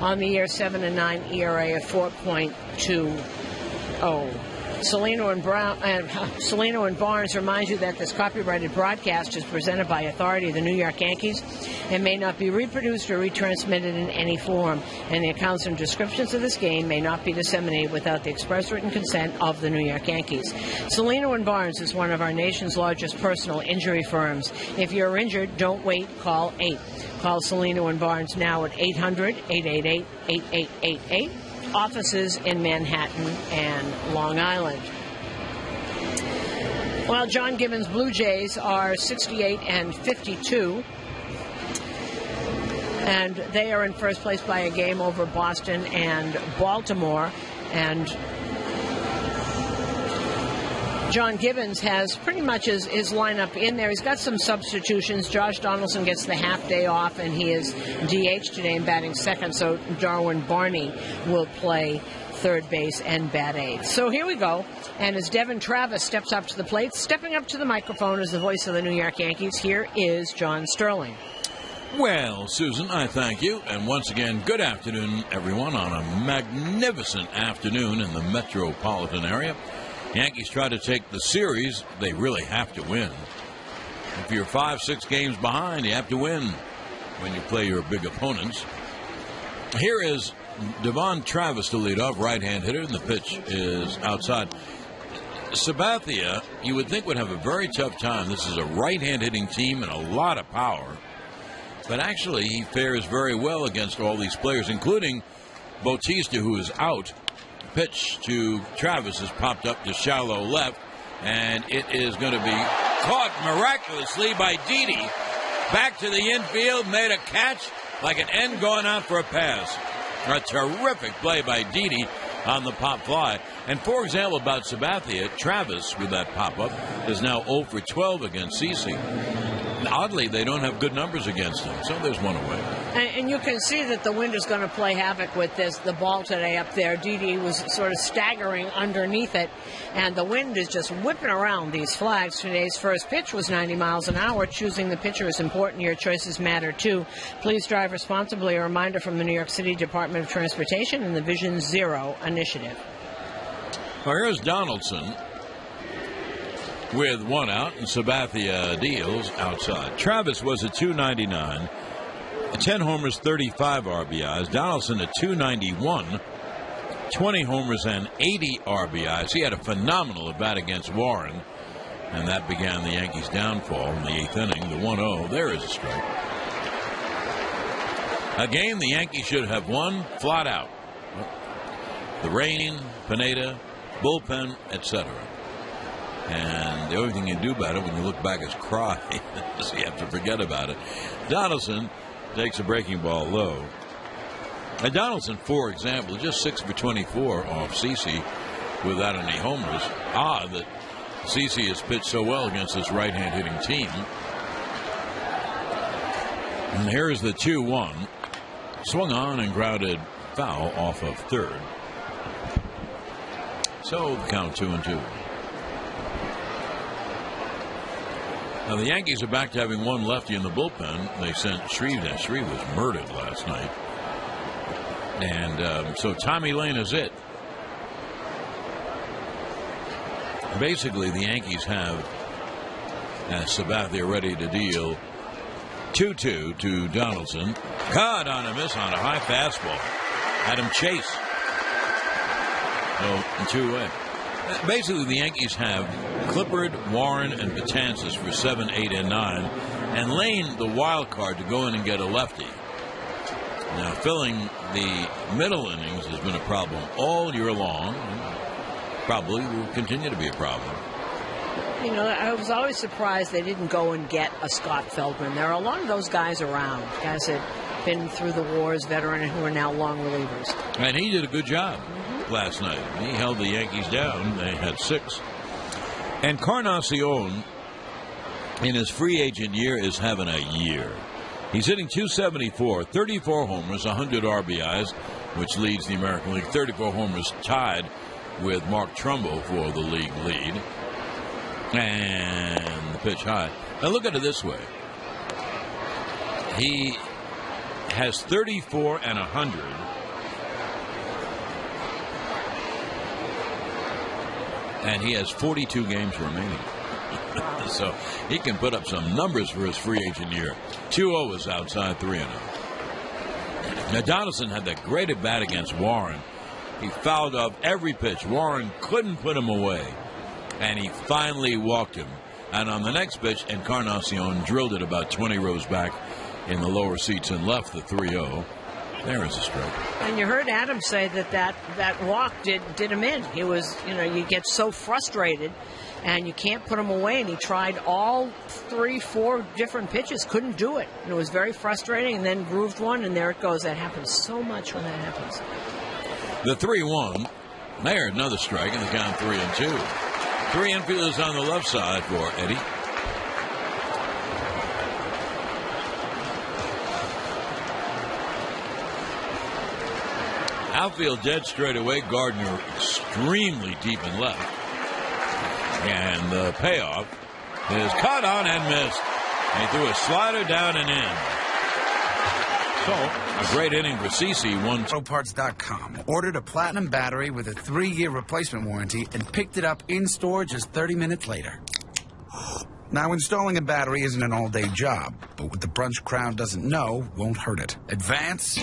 On the year, 7-9 ERA of 4.20. Salino and Barnes remind you that this copyrighted broadcast is presented by authority of the New York Yankees and may not be reproduced or retransmitted in any form. And the accounts and descriptions of this game may not be disseminated without the express written consent of the New York Yankees. Salino and Barnes is one of our nation's largest personal injury firms. If you're injured, don't wait. Call 8. Call Salino and Barnes now at 800-888-8888. Offices in Manhattan and Long Island. Well, John Gibbons' Blue Jays are 68-52, and they are in first place by a game over Boston and Baltimore. And John Gibbons has pretty much his lineup in there. He's got some substitutions. Josh Donaldson gets the half day off, and he is DH today and batting second, so Darwin Barney will play third base and bat eighth. So here we go. And as Devin Travis steps up to the plate, stepping up to the microphone as the voice of the New York Yankees, here is John Sterling. Well, Susan, I thank you. And once again, good afternoon, everyone, on a magnificent afternoon in the metropolitan area. Yankees try to take the series. They really have to win. If you're 5-6 games behind, you have to win when you play your big opponents. Here is Devon Travis to lead off, right-hand hitter, and the pitch is outside. Sabathia, you would think, would have a very tough time. This is a right-hand hitting team and a lot of power. But actually, he fares very well against all these players, including Bautista, who is out. Pitch to Travis has popped up to shallow left, and it is going to be caught miraculously by Didi. Back to the infield, made a catch like an end going out for a pass. A terrific play by Didi on the pop fly. And for example, about Sabathia, Travis, with that pop-up, is now 0 for 12 against CeCe. Oddly, they don't have good numbers against him, so there's one away. And you can see that the wind is going to play havoc with the ball today up there. Didi was sort of staggering underneath it, and the wind is just whipping around these flags. Today's first pitch was 90 miles an hour. Choosing the pitcher is important. Your choices matter, too. Please drive responsibly. A reminder from the New York City Department of Transportation and the Vision Zero initiative. Well, here's Donaldson with one out, and Sabathia deals outside. Travis was at 299, 10 homers, 35 RBIs. Donaldson at 291, 20 homers and 80 RBIs. He had a phenomenal at bat against Warren, and that began the Yankees' downfall in the 8th inning. The 1-0, there is a strike. A game the Yankees should have won flat out. The rain, Pineda, bullpen, etc. And the only thing you do about it when you look back is cry. So you have to forget about it. Donaldson takes a breaking ball low. And Donaldson, for example, just 6 for 24 off CeCe without any homers. Odd that CeCe has pitched so well against this right-hand hitting team. And here's the 2-1. Swung on and grounded foul off of third. So the count 2-2. Now the Yankees are back to having one lefty in the bullpen. They sent Shreve. Now Shreve was murdered last night. And so Tommy Lane is it. Basically, the Yankees have Sabathia ready to deal 2-2 to Donaldson. Caught on a miss on a high fastball. Adam Chase. So, 2-away. Basically, the Yankees have Clippard, Warren, and Betances for 7, 8, and 9, and Lane, the wild card, to go in and get a lefty. Now, filling the middle innings has been a problem all year long, and probably will continue to be a problem. You know, I was always surprised they didn't go and get a Scott Feldman. There are a lot of those guys around, guys that have been through the wars, veteran, who are now long relievers. And he did a good job last night. He held the Yankees down. They had 6. And Encarnacion, in his free agent year, is having a year. He's hitting .274, 34 homers, 100 RBIs, which leads the American League. 34 homers tied with Mark Trumbo for the league lead. And the pitch high. Now look at it this way. He has 34 and 100. And he has 42 games remaining. So he can put up some numbers for his free agent year. 2-0 is outside 3-0. Now, Donaldson had that great at bat against Warren. He fouled off every pitch. Warren couldn't put him away. And he finally walked him. And on the next pitch, Encarnacion drilled it about 20 rows back in the lower seats and left the 3-0. There is a strike. And you heard Adam say that walk did him in. He was, you get so frustrated and you can't put him away. And he tried all 3-4 different pitches, couldn't do it. And it was very frustrating, and then grooved one, and there it goes. That happens so much when that happens. The 3-1. There, another strike, and the count 3-2. 3 infielders on the left side for Eddie. Outfield dead straight away. Gardner extremely deep in left. And the payoff is caught on and missed. He threw a slider down and in. So, a great inning for CeCe. Autoparts.com. Ordered a platinum battery with a 3-year replacement warranty and picked it up in-store just 30 minutes later. Now, installing a battery isn't an all-day job, but what the brunch crowd doesn't know won't hurt it. Advance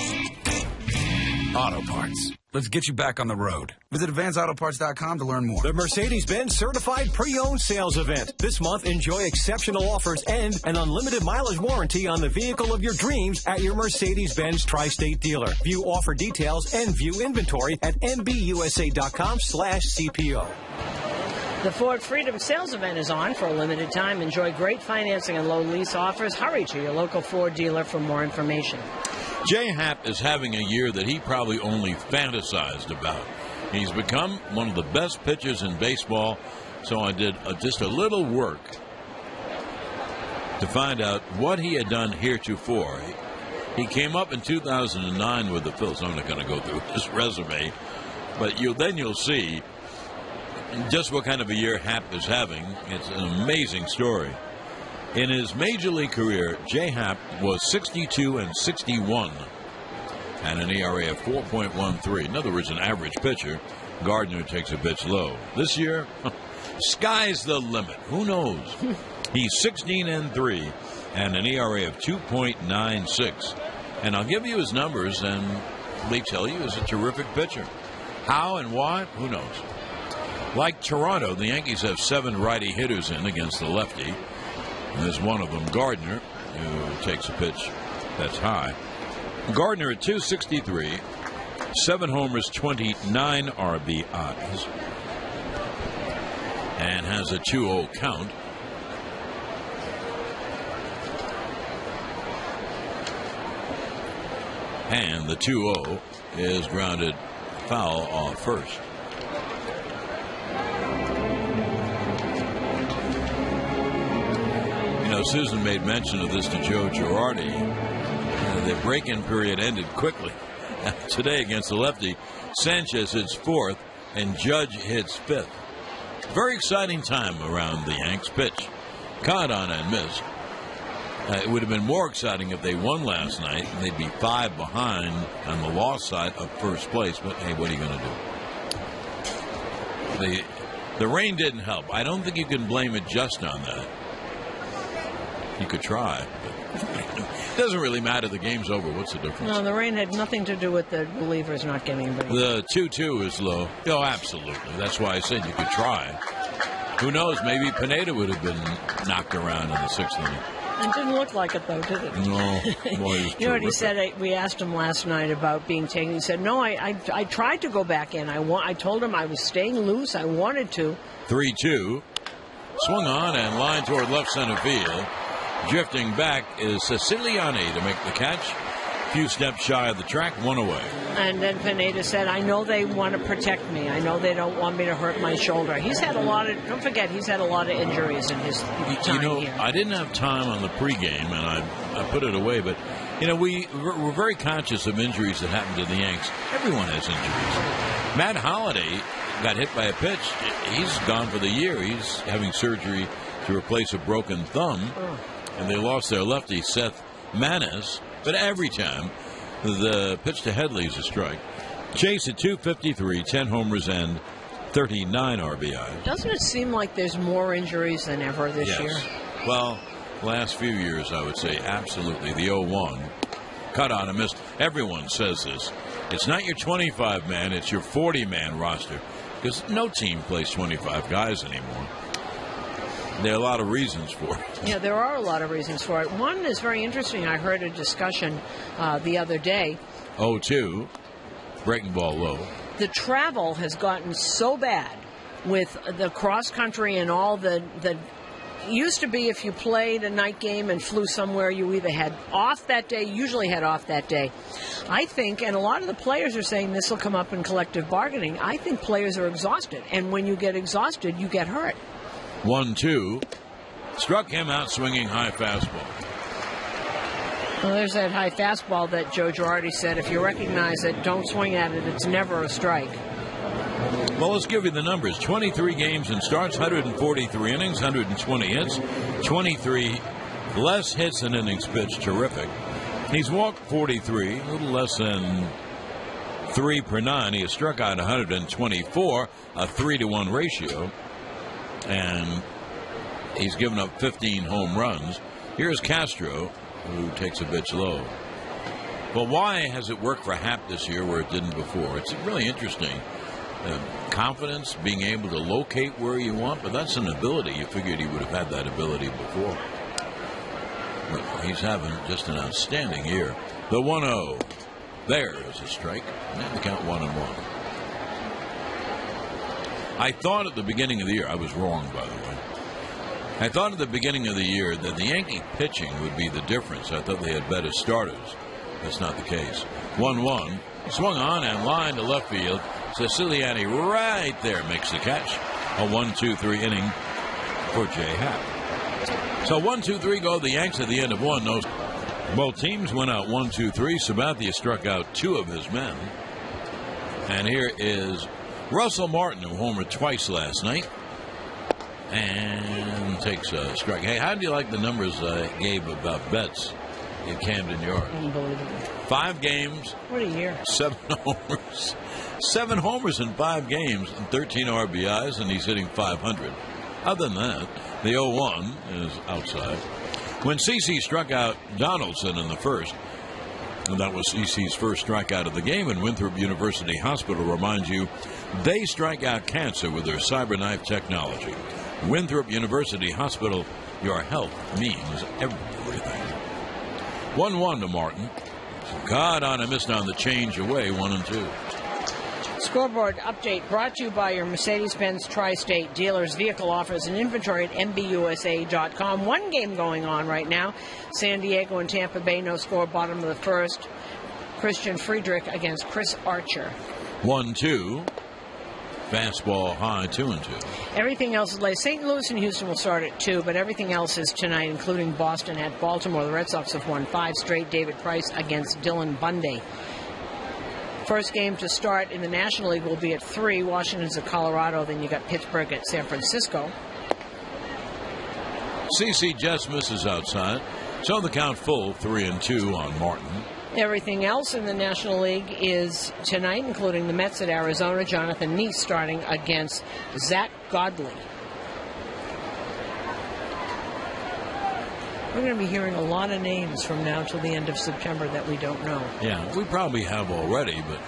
Auto Parts. Let's get you back on the road. Visit AdvanceAutoParts.com to learn more. The Mercedes-Benz Certified Pre-Owned Sales Event. This month, enjoy exceptional offers and an unlimited mileage warranty on the vehicle of your dreams at your Mercedes-Benz Tri-State dealer. View offer details and view inventory at MBUSA.com/CPO. The Ford Freedom Sales Event is on for a limited time. Enjoy great financing and low lease offers. Hurry to your local Ford dealer for more information. J-Happ is having a year that he probably only fantasized about. He's become one of the best pitchers in baseball, so I did just a little work to find out what he had done heretofore. He came up in 2009 with the Phils. I'm not going to go through his resume, but then you'll see just what kind of a year Happ is having. It's an amazing story. In his major league career, J-Happ was 62 and 61 and an ERA of 4.13. In other words, an average pitcher. Gardner takes a pitch low. This year, sky's the limit. Who knows? He's 16 and 3 and an ERA of 2.96. And I'll give you his numbers, and they tell you he's a terrific pitcher. How and why? Who knows? Like Toronto, the Yankees have 7 righty hitters in against the lefty. And there's one of them, Gardner, who takes a pitch that's high. Gardner at 263, 7 homers, 29 RBIs, and has a 2-0 count. And the 2-0 is grounded foul off first. Susan made mention of this to Joe Girardi. The break-in period ended quickly. Today against the lefty, Sanchez hits 4th and Judge hits 5th. Very exciting time around the Yanks. Pitch caught on and missed. It would have been more exciting if they won last night, and they'd be 5 behind on the loss side of first place. But hey, what are you going to do? The rain didn't help. I don't think you can blame it just on that. You could try. It doesn't really matter. The game's over. What's the difference? No, the rain had nothing to do with the relievers not getting a break. The 2-2 is low. Oh, absolutely. That's why I said you could try. Who knows? Maybe Pineda would have been knocked around in the 6th inning. It didn't look like it, though, did it? No. Boy, you know what he said? We asked him last night about being taken. He said, no, I tried to go back in. I told him I was staying loose. I wanted to. 3-2. Swung on and line toward left center field. Drifting back is Siciliani to make the catch. A few steps shy of the track, 1 away. And then Pineda said, I know they want to protect me. I know they don't want me to hurt my shoulder. He's had a lot of, don't forget, he's had a lot of injuries in his time here. I didn't have time on the pregame, and I put it away, but, we're very conscious of injuries that happen to the Yanks. Everyone has injuries. Matt Holliday got hit by a pitch. He's gone for the year. He's having surgery to replace a broken thumb. And they lost their lefty, Seth Manis, But every time the pitch to Headley is a strike. Chase at 253, 10 homers and 39 RBI. Doesn't it seem like there's more injuries than ever this year? Well, last few years, I would say absolutely. The 0-1 cut on a miss. Everyone says this. It's not your 25-man, it's your 40-man roster. Because no team plays 25 guys anymore. There are a lot of reasons for it. Yeah, there are a lot of reasons for it. One is very interesting. I heard a discussion the other day. 0-2, breaking ball low. The travel has gotten so bad with the cross country and all the used to be if you played a night game and flew somewhere, you either had off that day, usually had off that day. I think, and a lot of the players are saying this will come up in collective bargaining, I think players are exhausted. And when you get exhausted, you get hurt. 1-2. Struck him out swinging high fastball. Well, there's that high fastball that Joe Girardi said, if you recognize it, don't swing at it. It's never a strike. Well, let's give you the numbers. 23 games and starts, 143 innings, 120 hits, 23 less hits than innings pitched. Terrific. He's walked 43, a little less than 3 per 9. He has struck out 124, a 3-to-1 ratio. And he's given up 15 home runs. Here's Castro, who takes a pitch low. But why has it worked for Happ this year where it didn't before? It's really interesting. Confidence, being able to locate where you want, but that's an ability. You figured he would have had that ability before. But he's having just an outstanding year. The 1-0. There's a strike. And the count 1-1. I thought at the beginning of the year, I was wrong, by the way. I thought at the beginning of the year that the Yankee pitching would be the difference. I thought they had better starters. That's not the case. 1-1. Swung on and line to left field. Siciliani right there makes the catch. A 1-2-3 inning for Jay Happ. So 1-2-3 go the Yanks at the end of one. Both teams went out 1-2-3. Sabathia struck out 2 of his men. And here is Russell Martin, who homered twice last night. And takes a strike. Hey, how do you like the numbers I gave about bets in Camden Yards? Unbelievable. 5 games. What a year. 7 homers. 7 homers in 5 games and 13 RBIs, and he's hitting 500. Other than that, the 0-1 is outside. When CeCe struck out Donaldson in the first, and that was CeCe's first strikeout of the game, and Winthrop University Hospital reminds you they strike out cancer with their CyberKnife technology. Winthrop University Hospital, your health means everything. 1-1 to Martin. Caught on and missed on the change away, 1-2. Scoreboard update brought to you by your Mercedes-Benz Tri-State dealers. Vehicle offers and inventory at MBUSA.com. One game going on right now. San Diego and Tampa Bay, no score, bottom of the first. Christian Friedrich against Chris Archer. 1-2. Fastball high, 2-2. Everything else is late. St. Louis and Houston will start at 2, but everything else is tonight, including Boston at Baltimore. The Red Sox have won 5 straight. David Price against Dylan Bundy. First game to start in the National League will be at 3. Washington's at Colorado. Then you got Pittsburgh at San Francisco. CeCe just misses outside. So the count full, 3-2 on Martin. Everything else in the National League is tonight, including the Mets at Arizona. Jonathan Neese starting against Zach Godley. We're going to be hearing a lot of names from now till the end of September that we don't know. Yeah, we probably have already, but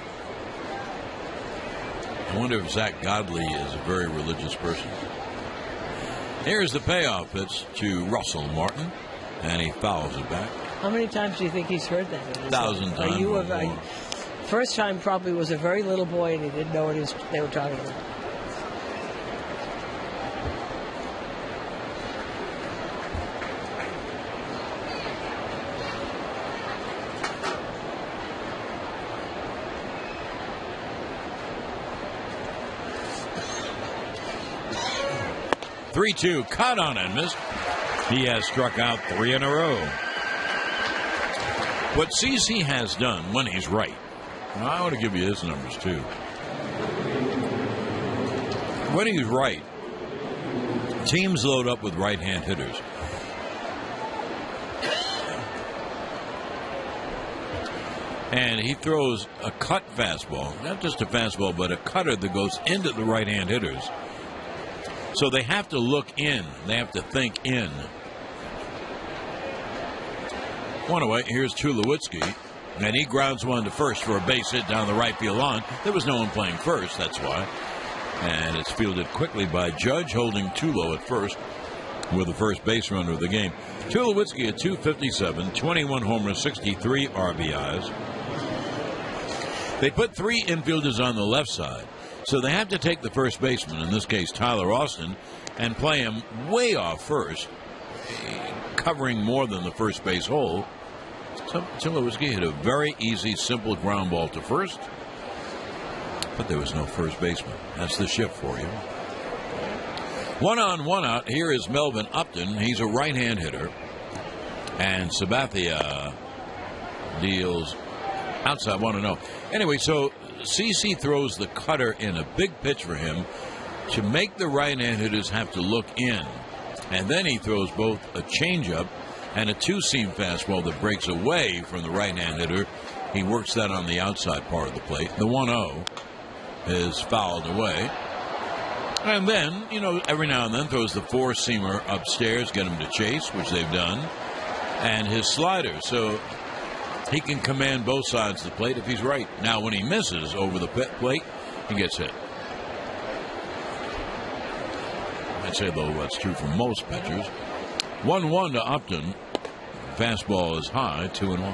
I wonder if Zach Godley is a very religious person. Here's the payoff pitch to Russell Martin, and he fouls it back. How many times do you think he's heard that? 1,000 times. First time probably was a very little boy and he didn't know what they were talking about. (3-2) cut on and missed. He has struck out 3 in a row. What CeCe has done when he's right, and I want to give you his numbers too. When he's right, teams load up with right-hand hitters. And he throws a cut fastball, not just a fastball, but a cutter that goes into the right-hand hitters. So they have to look in. They have to think in. 1-away. Here's Tulowitzki. And he grounds one to first for a base hit down the right field line. There was no one playing first, that's why. And it's fielded quickly by Judge, holding Tulo at first with the first base runner of the game. Tulowitzki at 257, 21 homers, 63 RBIs. They put 3 infielders on the left side, so they have to take the first baseman, in this case Tyler Austin, and play him way off first, covering more than the first base hole. So Tulowitzki hit a very easy, simple ground ball to first, but there was no first baseman. That's the shift for you. 1 on, 1 out. Here is Melvin Upton. He's a right-hand hitter, and Sabathia deals outside 1-0. Anyway, so CC throws the cutter in, a big pitch for him to make the right-hand hitters have to look in. And then he throws both a changeup and a two-seam fastball that breaks away from the right-hand hitter. He works that on the outside part of the plate. The 1-0 is fouled away. And then, every now and then throws the four-seamer upstairs, get him to chase, which they've done, and his slider. So he can command both sides of the plate if he's right. Now, when he misses over the plate, he gets hit. I'd say, though, that's true for most pitchers. 1-1 to Upton. Fastball is high, 2-1.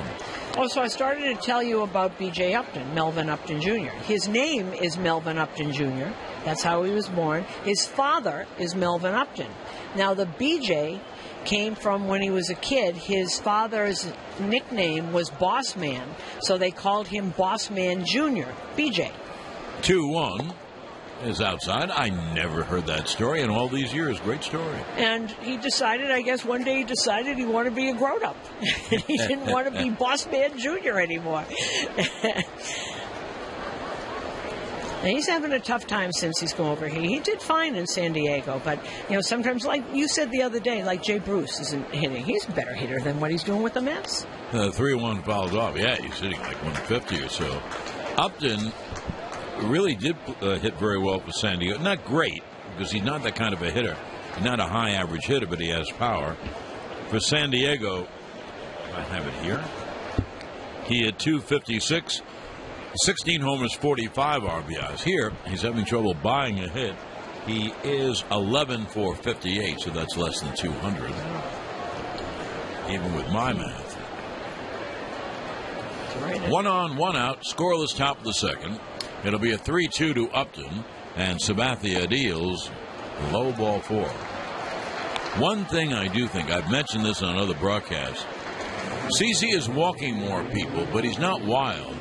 Oh, so I started to tell you about B.J. Upton, Melvin Upton Jr. His name is Melvin Upton Jr. That's how he was born. His father is Melvin Upton. Now, the B.J. came from when he was a kid. His father's nickname was Boss Man, so they called him Boss Man Jr., B.J. 2-1 is outside. I never heard that story in all these years. Great story. And he decided, I guess one day he decided he wanted to be a grown-up. He didn't want to be Boss Man Jr. anymore. And he's having a tough time since he's come over here. He did fine in San Diego, but, sometimes, like you said the other day, like Jay Bruce isn't hitting. He's a better hitter than what he's doing with the Mets. 3-1 fouled off. Yeah, he's hitting like 150 or so. Upton really did hit very well for San Diego. Not great, because he's not that kind of a hitter. He's not a high average hitter, but he has power. For San Diego, I have it here. He had 256, 16 homers, 45 RBIs. Here, he's having trouble buying a hit. He is 11 for 58, so that's less than 200, even with my math. 1 on, 1 out, scoreless top of the second. It'll be a 3-2 to Upton, and Sabathia deals low ball 4. One thing I do think, I've mentioned this on other broadcasts, CC is walking more people, but he's not wild.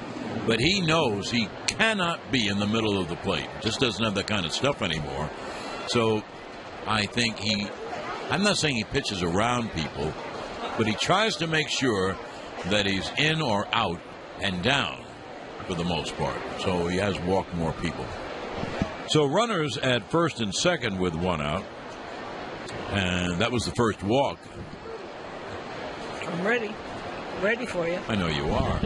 But he knows he cannot be in the middle of the plate. Just doesn't have that kind of stuff anymore. So I think I'm not saying he pitches around people, but he tries to make sure that he's in or out and down for the most part. So he has walked more people. So runners at first and second with 1 out. And that was the first walk. I'm ready. Ready for you. I know you are.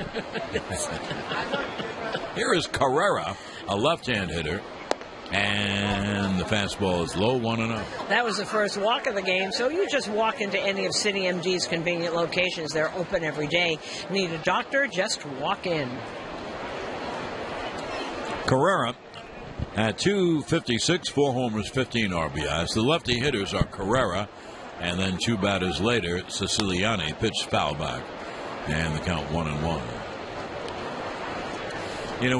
Here is Carrera, a left-hand hitter, and the fastball is low, 1-0. That was the first walk of the game, so you just walk into any of City MD's convenient locations. They're open every day. Need a doctor? Just walk in. Carrera at 256, 4 homers, 15 RBIs. The lefty hitters are Carrera, and then 2 batters later, Siciliani pitched foul back. And the count 1-1.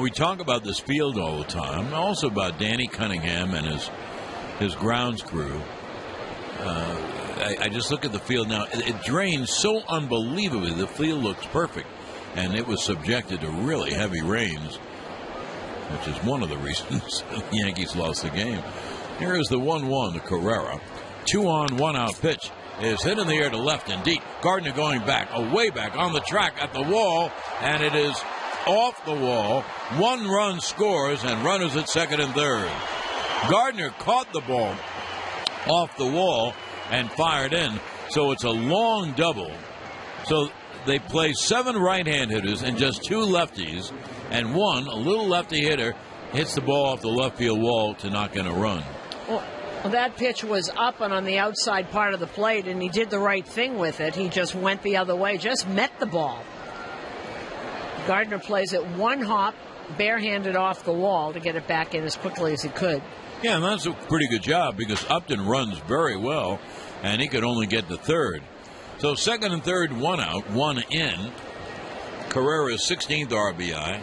We talk about this field all the time. Also about Danny Cunningham and his grounds crew. I just look at the field now. It drains so unbelievably. The field looks perfect. And it was subjected to really heavy rains, which is one of the reasons the Yankees lost the game. Here is the 1-1 to Carrera. 2 on, 1 out pitch is hit in the air to left and deep. Gardner going back, way back on the track at the wall, and it is off the wall. 1 run scores, and runners at second and third. Gardner caught the ball off the wall and fired in, so it's a long double. So they play 7 right-hand hitters and just 2 lefties, and one, a little lefty hitter, hits the ball off the left field wall to knock in a run. Well, that pitch was up and on the outside part of the plate, and he did the right thing with it. He just went the other way, just met the ball. Gardner plays it one hop, barehanded off the wall to get it back in as quickly as he could. Yeah, and that's a pretty good job because Upton runs very well, and he could only get to third. So second and third, 1 out, 1 in. Carrera's 16th RBI.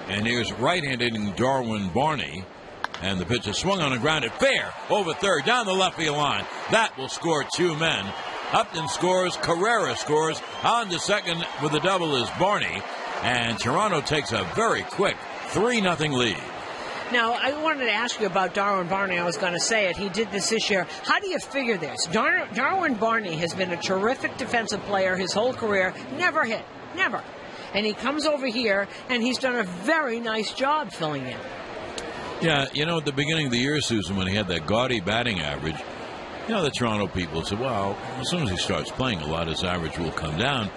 And here's right-handed Darwin Barney. And the pitch is swung on and grounded fair over third down the left field line. That will score 2 men. Upton scores, Carrera scores. On to second with a double is Barney. And Toronto takes a very quick 3-0 lead. Now, I wanted to ask you about Darwin Barney. I was going to say it. He did this year. How do you figure this? Darwin Barney has been a terrific defensive player his whole career. Never hit. Never. And he comes over here, and he's done a very nice job filling in. Yeah, at the beginning of the year, Susan, when he had that gaudy batting average, the Toronto people said, well, as soon as he starts playing a lot, his average will come down.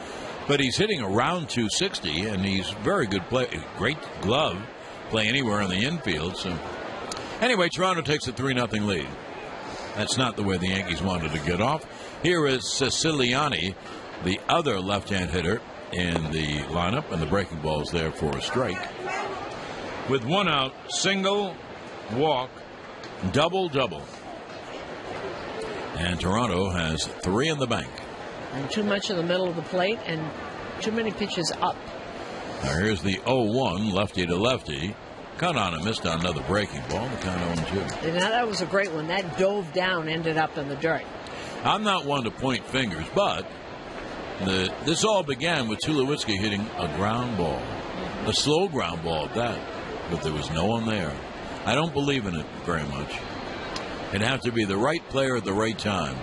But he's hitting around 260, and he's very good play. Great glove. Play anywhere in the infield. So, anyway, Toronto takes a 3-0 lead. That's not the way the Yankees wanted to get off. Here is Siciliani, the other left-hand hitter in the lineup, and the breaking ball is there for a strike. With 1 out, single, walk, double. And Toronto has 3 in the bank. And too much in the middle of the plate and too many pitches up. Now here's the 0-1, lefty to lefty. Cut on and missed on another breaking ball. The count 0-2. Now that was a great one. That dove down, ended up in the dirt. I'm not one to point fingers, but this all began with Tulowitzki hitting a ground ball. A slow ground ball at that. But there was no one there. I don't believe in it very much. It'd have to be the right player at the right time.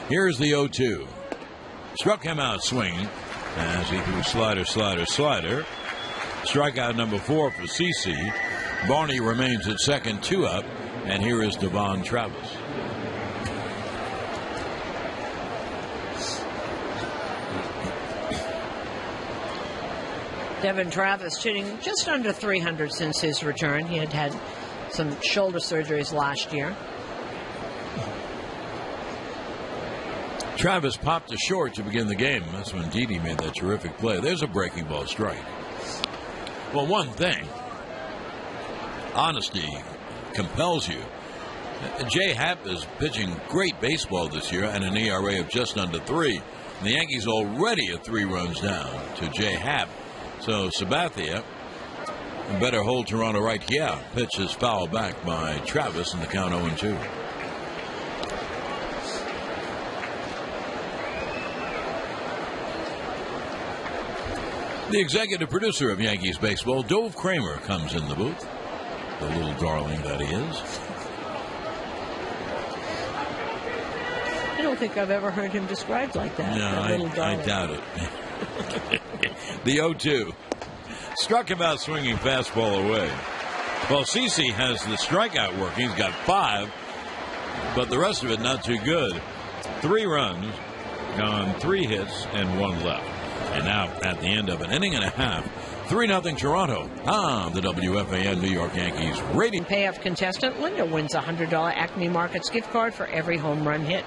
Here's the 0-2. Struck him out swinging as he threw slider. Strikeout number 4 for CC. Barney remains at second, 2 up. And here is Devon Travis. Devon Travis hitting just under 300 since his return. He had some shoulder surgeries last year. Travis popped a short to begin the game. That's when Didi made that terrific play. There's a breaking ball strike. Well, one thing, honesty compels you. Jay Happ is pitching great baseball this year and an ERA of just under 3. And the Yankees already are 3 runs down to Jay Happ. So Sabathia better hold Toronto right. Yeah, pitch is fouled back by Travis in the count 0-2. The executive producer of Yankees baseball, Dove Kramer, comes in the booth. The little darling that he is. I don't think I've ever heard him described like that. No, I doubt it. The 0-2. Struck him out swinging fastball away. Well, CeCe has the strikeout working. He's got 5, but the rest of it not too good. 3 runs, gone 3 hits, and 1 left. And now, at the end of an inning and a half, 3-0 Toronto on the WFAN New York Yankees rating. Payoff contestant Linda wins a $100 Acme Markets gift card for every home run hit.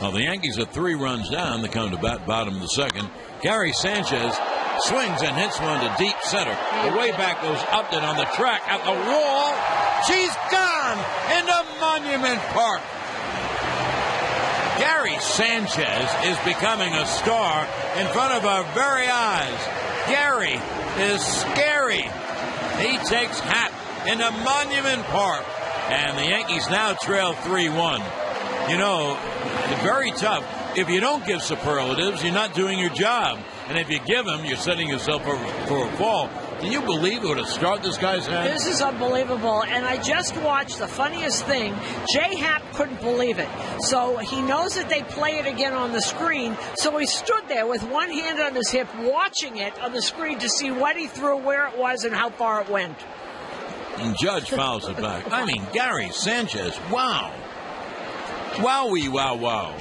Well, the Yankees are 3 runs down. They come to bat bottom of the second. Gary Sanchez swings and hits one to deep center. The way back goes Upton on the track at the wall. She's gone into Monument Park. Gary Sanchez is becoming a star in front of our very eyes. Gary is scary. He takes Happ into Monument Park. And the Yankees now trail 3-1. It's very tough. If you don't give superlatives, you're not doing your job. And if you give them, you're setting yourself for a fall. Can you believe what a start this guy's had? This is unbelievable. And I just watched the funniest thing. Jay Happ couldn't believe it. So he knows that they play it again on the screen. So he stood there with one hand on his hip watching it on the screen to see what he threw, where it was, and how far it went. And Judge fouls it back. I mean, Gary Sanchez, wow. Wowie, wow.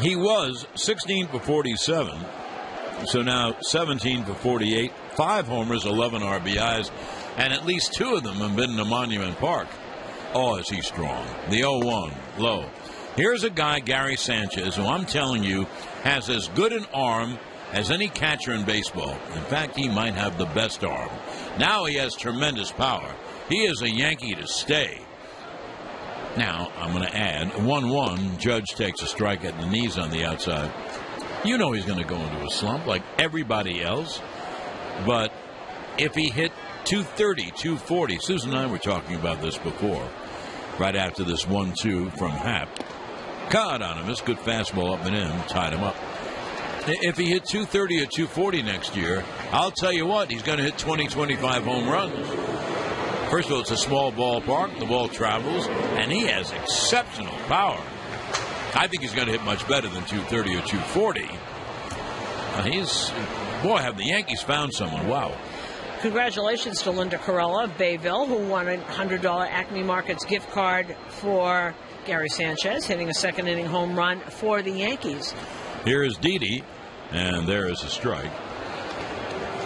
He was 16 for 47 So now 17 for 48, 5 homers, 11 RBIs, and at least 2 of them have been to Monument Park. Oh, is he strong. The 0-1, low. Here's a guy, Gary Sanchez, who I'm telling you has as good an arm as any catcher in baseball. In fact, he might have the best arm. Now he has tremendous power. He is a Yankee to stay. Now, I'm going to add 1-1. Judge takes a strike at the knees on the outside. You know he's going to go into a slump like everybody else. But if he hit 230, 240, Susan and I were talking about this before, right after this 1-2 from Happ. Caught on him. This good fastball up and in, tied him up. If he hit 230 or 240 next year, I'll tell you what, he's going to hit 20, 25 home runs. First of all, it's a small ballpark. The ball travels, and he has exceptional power. I think he's going to hit much better than 230 or 240. Have the Yankees found someone. Wow. Congratulations to Linda Carella of Bayville, who won a $100 Acme Markets gift card for Gary Sanchez, hitting a second-inning home run for the Yankees. Here is Didi, and there is a strike.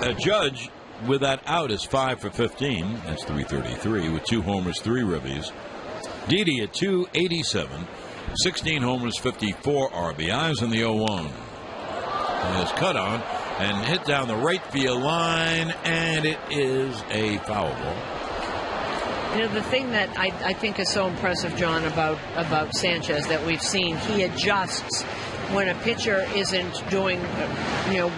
A Judge with that out is 5 for 15. That's 333 with 2 homers, 3 ribbies. Didi at 287, 16 homers, 54 RBIs in the 0-1. He is cut on and hit down the right field line, and it is a foul ball. You know, the thing that I think is so impressive, John, about Sanchez that we've seen, he adjusts when a pitcher isn't doing,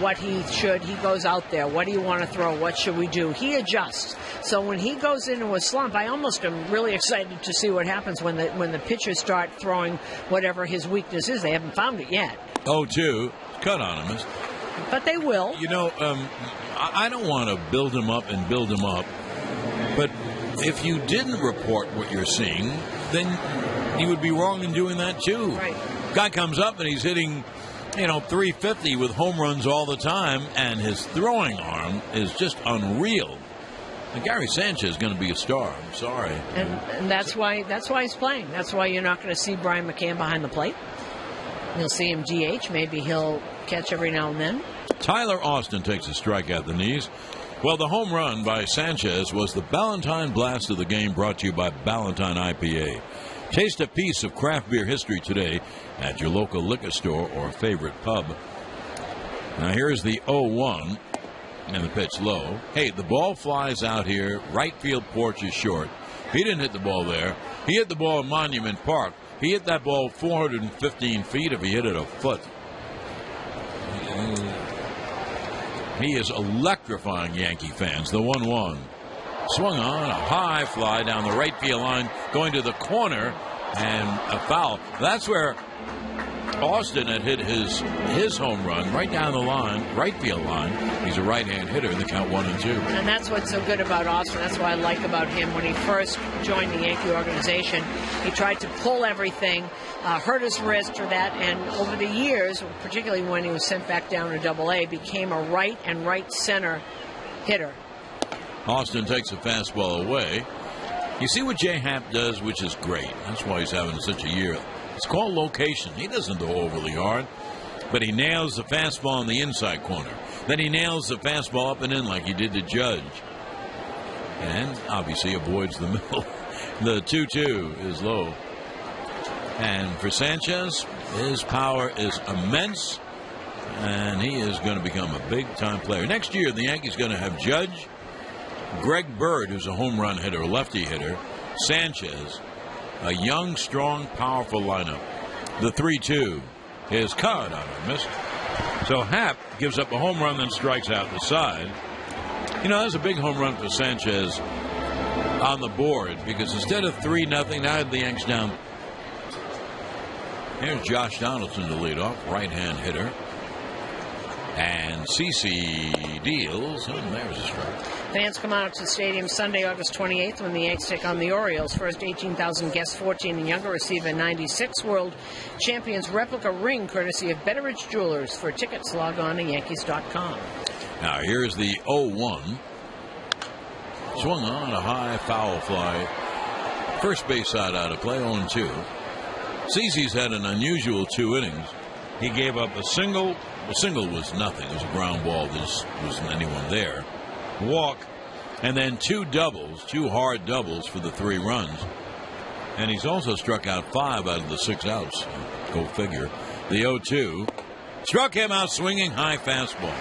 what he should. He goes out there. What do you want to throw? What should we do? He adjusts. So when he goes into a slump, I almost am really excited to see what happens when the pitchers start throwing whatever his weakness is. They haven't found it yet. 0-2, cut on him. But they will. I don't want to build him up, but if you didn't report what you're seeing, then you would be wrong in doing that too. Right. Guy comes up and he's hitting, 350 with home runs all the time, and his throwing arm is just unreal. And Gary Sanchez is going to be a star. I'm sorry. And that's why he's playing. That's why you're not going to see Brian McCann behind the plate. You'll see him DH. Maybe he'll catch every now and then. Tyler Austin takes a strike at the knees. Well, the home run by Sanchez was the Ballantine blast of the game, brought to you by Ballantine IPA. Taste a piece of craft beer history today at your local liquor store or favorite pub. Now here's the 0-1, and the pitch low. Hey, the ball flies out here. Right field porch is short. He didn't hit the ball there. He hit the ball at Monument Park. He hit that ball 415 feet if he hit it a foot. He is electrifying Yankee fans. The 1-1. Swung on, a high fly down the right field line, going to the corner, and a foul. That's where Austin had hit his home run, right down the line, right field line. He's a right-hand hitter in the count 1-2. And that's what's so good about Austin. That's what I like about him. When he first joined the Yankee organization, he tried to pull everything, hurt his wrist or that, and over the years, particularly when he was sent back down to Double-A, became a right and right center hitter. Austin takes a fastball away. You see what Jay Happ does, which is great. That's why he's having such a year. It's called location. He doesn't go overly hard, but he nails the fastball in the inside corner. Then he nails the fastball up and in like he did to Judge. And obviously avoids the middle. The 2-2 is low. And for Sanchez, his power is immense, and he is going to become a big-time player. Next year, the Yankees are going to have Judge, Greg Bird, who's a home run hitter, a lefty hitter, Sanchez, a young, strong, powerful lineup. The 3-2 is caught on a miss. So Happ gives up a home run, then strikes out the side. That's a big home run for Sanchez on the board, because instead of 3-0, now the Yanks down. Here's Josh Donaldson to lead off, right-hand hitter. And CeCe deals, and there's a strike. Fans come out to the stadium Sunday, August 28th, when the Yanks take on the Orioles. First 18,000 guests 14 and younger receive a 96 World Champions replica ring courtesy of Betteridge Jewelers. For tickets, log on to Yankees.com. Now here's the 0-1. Swung on, a high foul fly. First base side out of play, 0-2. CeCe's had an unusual 2 innings. He gave up a single. A single was nothing. It was a ground ball. There wasn't anyone there. Walk, and then 2 doubles, 2 hard doubles for the 3 runs. And he's also struck out 5 out of the 6 outs. Go figure. The 0-2 struck him out swinging high fastball.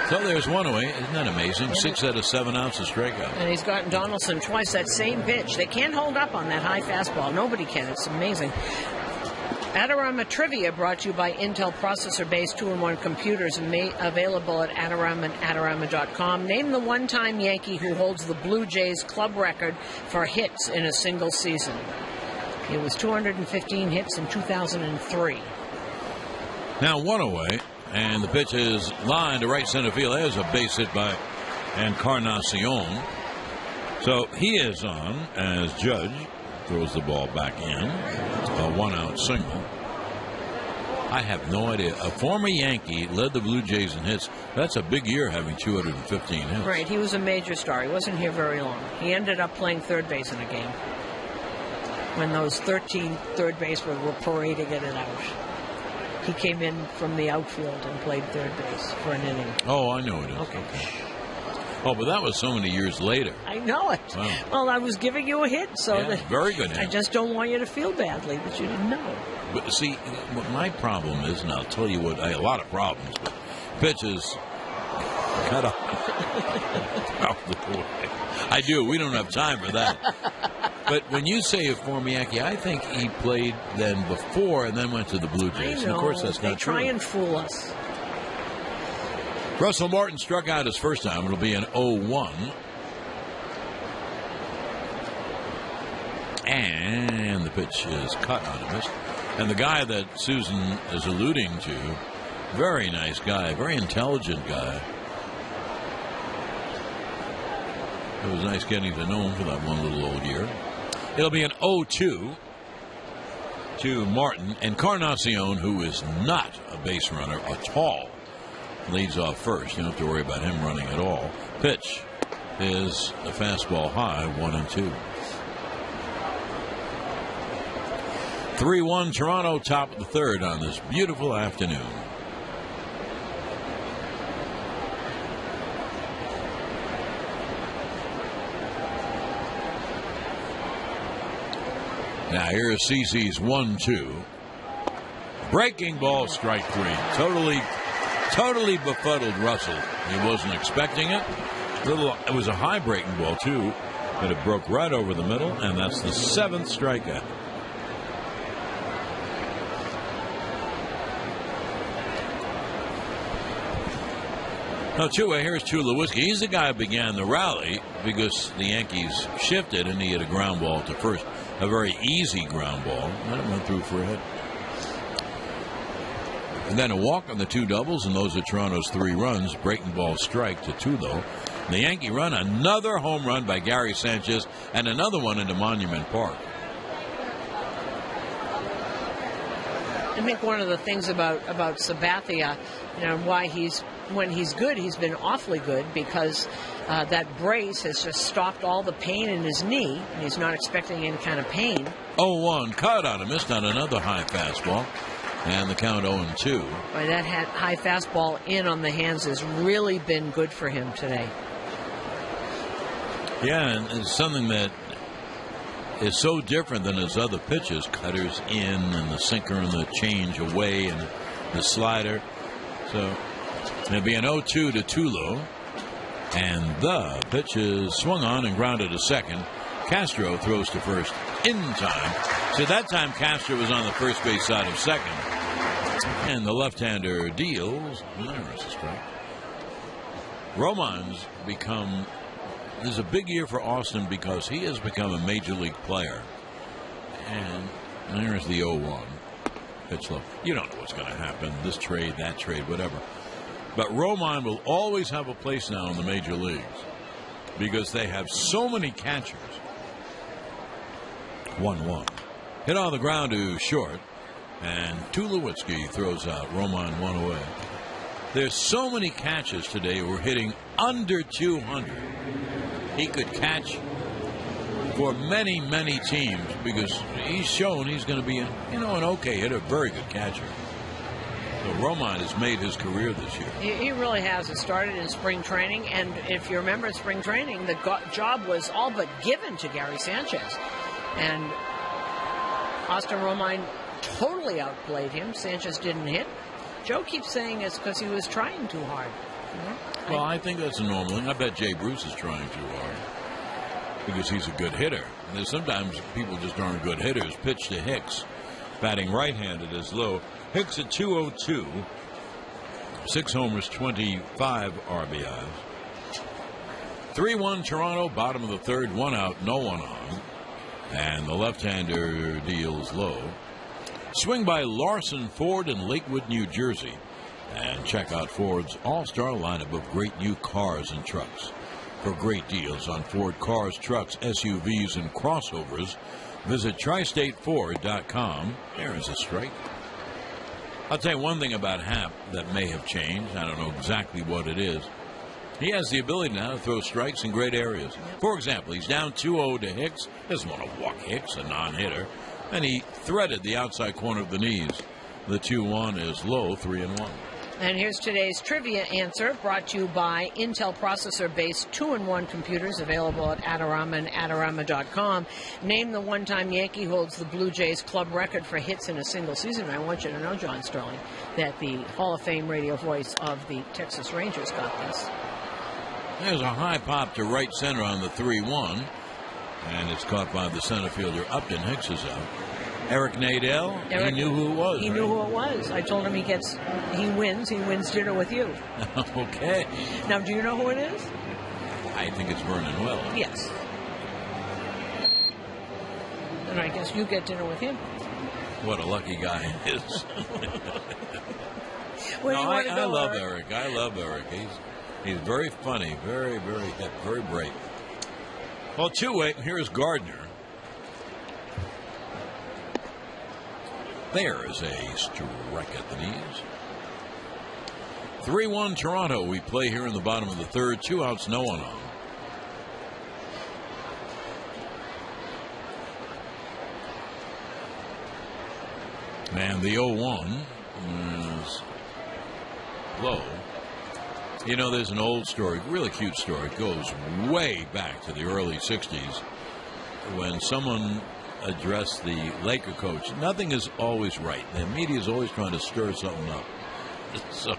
So there's one away. Isn't that amazing? 6 out of 7 outs of strikeout. And he's gotten Donaldson twice that same pitch. They can't hold up on that high fastball. Nobody can. It's amazing. Adorama Trivia brought to you by Intel processor-based 2-in-1 computers available at Adorama and Adorama.com. Name the one-time Yankee who holds the Blue Jays club record for hits in a single season. It was 215 hits in 2003. Now 1 away, and the pitch is lined to right center field. There's a base hit by Encarnacion. So he is on as Judge. Throws the ball back in. A 1-out single. I have no idea. A former Yankee led the Blue Jays in hits. That's a big year, having 215 hits. Right. He was a major star. He wasn't here very long. He ended up playing third base in a game when those 13 third basemen were parading in and out. He came in from the outfield and played third base for an inning. Oh, I know it is. Okay. Oh, but that was so many years later. I know it. Wow. Well, I was giving you a hint, so Yeah, very good hint. I just don't want you to feel badly that you didn't know. But see, what my problem is, and I'll tell you what, I have a lot of problems, but pitches cut off. I do. We don't have time for that. But when you say a former Yankee, I think he played then before and then went to the Blue Jays. I know. And of course, that's not true. They try and fool us. Russell Martin struck out his first time. It'll be an 0-1. And the pitch is cut on a miss. And the guy that Susan is alluding to, very nice guy, very intelligent guy. It was nice getting to know him for that one little old year. It'll be an 0-2 to Martin. Encarnacion, who is not a base runner at all, leads off first. You don't have to worry about him running at all. Pitch is a fastball high, 1-2. 3-1 Toronto, top of the third on this beautiful afternoon. Now here's CC's 1-2. Breaking ball, strike 3. Totally befuddled Russell. He wasn't expecting it. It was a high breaking ball, too, but it broke right over the middle, and that's the 7th strikeout. Now, here's Tulowitzki. He's the guy who began the rally because the Yankees shifted, and he had a ground ball to first. A very easy ground ball. And it went through for a hit. And then a walk on the 2 doubles, and those are Toronto's 3 runs. Breaking ball strike to Tulo. The Yankee run, another home run by Gary Sanchez, and another one into Monument Park. I think one of the things about Sabathia, why when he's good, he's been awfully good because that brace has just stopped all the pain in his knee, and he's not expecting any kind of pain. 0-1, cut on him, missed on another high fastball, and the count 0-2. Boy, that high fastball in on the hands has really been good for him today. Yeah, and it's something that is so different than his other pitches. Cutters in, and the sinker and the change away, and the slider. So it'll be an 0-2 to Tulo. And the pitch is swung on and grounded to second. Castro throws to first in time. So that time Castro was on the first base side of second. And the left-hander deals. There's a strike. Roman's become... This is a big year for Austin because he has become a major league player. And there's the 0-1. Pitch low. You don't know what's going to happen. This trade, that trade, whatever. But Roman will always have a place now in the major leagues because they have so many catchers. 1-1. Hit on the ground to short, and Tulowitzki throws out. Roman 1 away. There's so many catches today who are hitting under 200. He could catch for many, many teams because he's shown he's going to be an okay hitter, very good catcher. So Romine has made his career this year. He really has. It started in spring training, and if you remember in spring training, the job was all but given to Gary Sanchez. And Austin Romine totally outplayed him. Sanchez didn't hit. Joe keeps saying it's because he was trying too hard. Well, I think that's a normal thing. I bet Jay Bruce is trying too hard because he's a good hitter. And sometimes people just aren't good hitters. Pitch to Hicks, batting right-handed is low. Hicks at 202, 6 homers, 25 RBIs. 3-1 Toronto, bottom of the third, 1 out, no one on. And the left-hander deals low. Swing by Larson Ford in Lakewood, New Jersey. And check out Ford's all-star lineup of great new cars and trucks. For great deals on Ford cars, trucks, SUVs, and crossovers, visit tristateford.com. There is a strike. I'll tell you one thing about Happ that may have changed. I don't know exactly what it is. He has the ability now to throw strikes in great areas. For example, he's down 2-0 to Hicks. Doesn't want to walk Hicks, a non-hitter. And he threaded the outside corner of the knees. The 2-1 is low, 3-1. And here's today's trivia answer, brought to you by Intel processor-based 2-in-1 computers available at Adorama and Adorama.com. Name the one-time Yankee who holds the Blue Jays club record for hits in a single season. I want you to know, John Sterling, that the Hall of Fame radio voice of the Texas Rangers got this. There's a high pop to right center on the 3-1, and it's caught by the center fielder Upton. Hicks is out. Eric Nadel, he knew who it was. He knew who it was. I told him he wins dinner with you. Okay. Now, do you know who it is? I think it's Vernon Wells. Yes. And I guess you get dinner with him. What a lucky guy he is. I love Eric. I love Eric. He's very funny, very, very hip, very bright. Well, 2-8, here's Gardner. There's a strike at the knees. 3-1 Toronto. We play here in the bottom of the third. 2 outs, no one on. And the 0-1 is low. You know, there's an old story, really cute story. It goes way back to the early 60s when someone address the Laker coach. Nothing is always right. The media is always trying to stir something up. So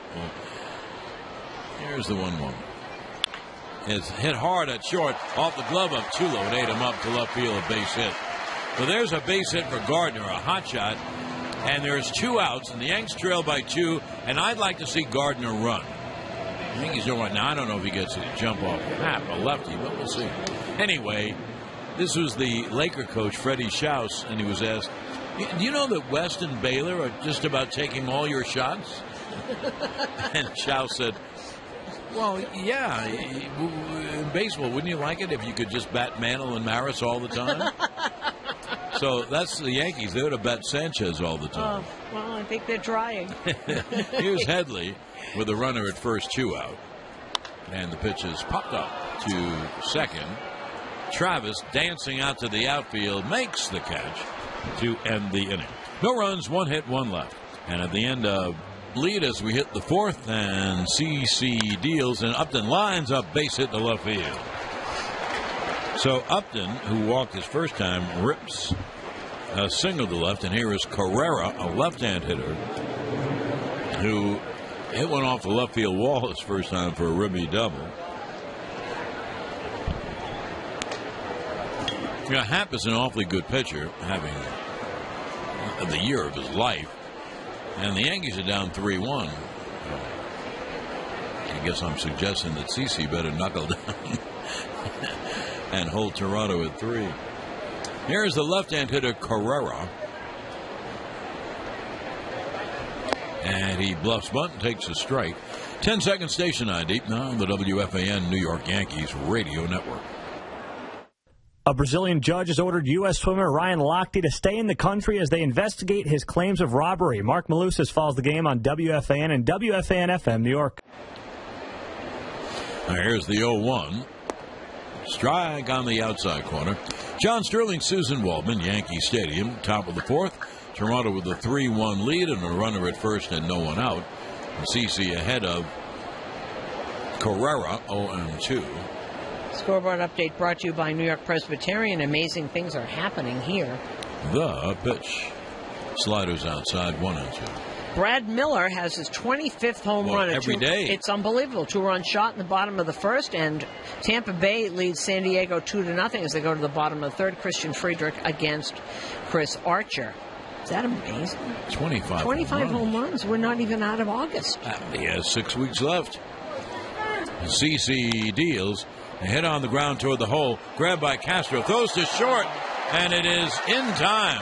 here's the 1-1. It's hit hard at short, off the glove of Tulo. It ate him up to left field, a base hit. So there's a base hit for Gardner, a hot shot, and there's 2 outs, and the Yanks trail by 2, and I'd like to see Gardner run. I think he's doing right now. I don't know if he gets a jump off a lefty, but we'll see. Anyway, this was the Laker coach, Freddie Schaus, and he was asked, do you know that West and Baylor are just about taking all your shots? And Schaus said, well, yeah, in baseball, wouldn't you like it if you could just bat Mantle and Maris all the time? So that's the Yankees. They would have bet Sanchez all the time. Well, I think they're trying. Here's Headley with a runner at first, 2 out. And the pitch is popped up to second. Travis, dancing out to the outfield, makes the catch to end the inning. No runs, 1 hit, 1 left. And at the end of lead as we hit the 4th, and CC deals, and Upton lines up, base hit to left field. So Upton, who walked his first time, rips a single to left, and here is Carrera, a left-hand hitter, who hit one off the left field wall his first time for a ribby double. Yeah, Happ is an awfully good pitcher, having the year of his life. And the Yankees are down 3-1. I guess I'm suggesting that CC better knuckle down and hold Toronto at 3. Here's the left-hand hitter, Carrera. And he bluffs bunt and takes a strike. 10-second station ID now on the WFAN New York Yankees radio network. A Brazilian judge has ordered U.S. swimmer Ryan Lochte to stay in the country as they investigate his claims of robbery. Mark Malusis follows the game on WFAN and WFAN FM New York. Here's the 0-1. Strike on the outside corner. John Sterling, Susan Waldman, Yankee Stadium, top of the fourth. Toronto with a 3-1 lead and a runner at first and no one out. CC ahead of Carrera, 0-2. Scoreboard update brought to you by New York Presbyterian. Amazing things are happening here. The pitch. Sliders outside, 1-2. Brad Miller has his 25th home run. Every day. It's unbelievable. 2-run shot in the bottom of the first, and Tampa Bay leads San Diego 2-0 as they go to the bottom of the third. Christian Friedrich against Chris Archer. Is that amazing? 25 home runs. We're not even out of August. He has 6 weeks left. CC deals. A hit on the ground toward the hole. Grabbed by Castro. Throws to short. And it is in time.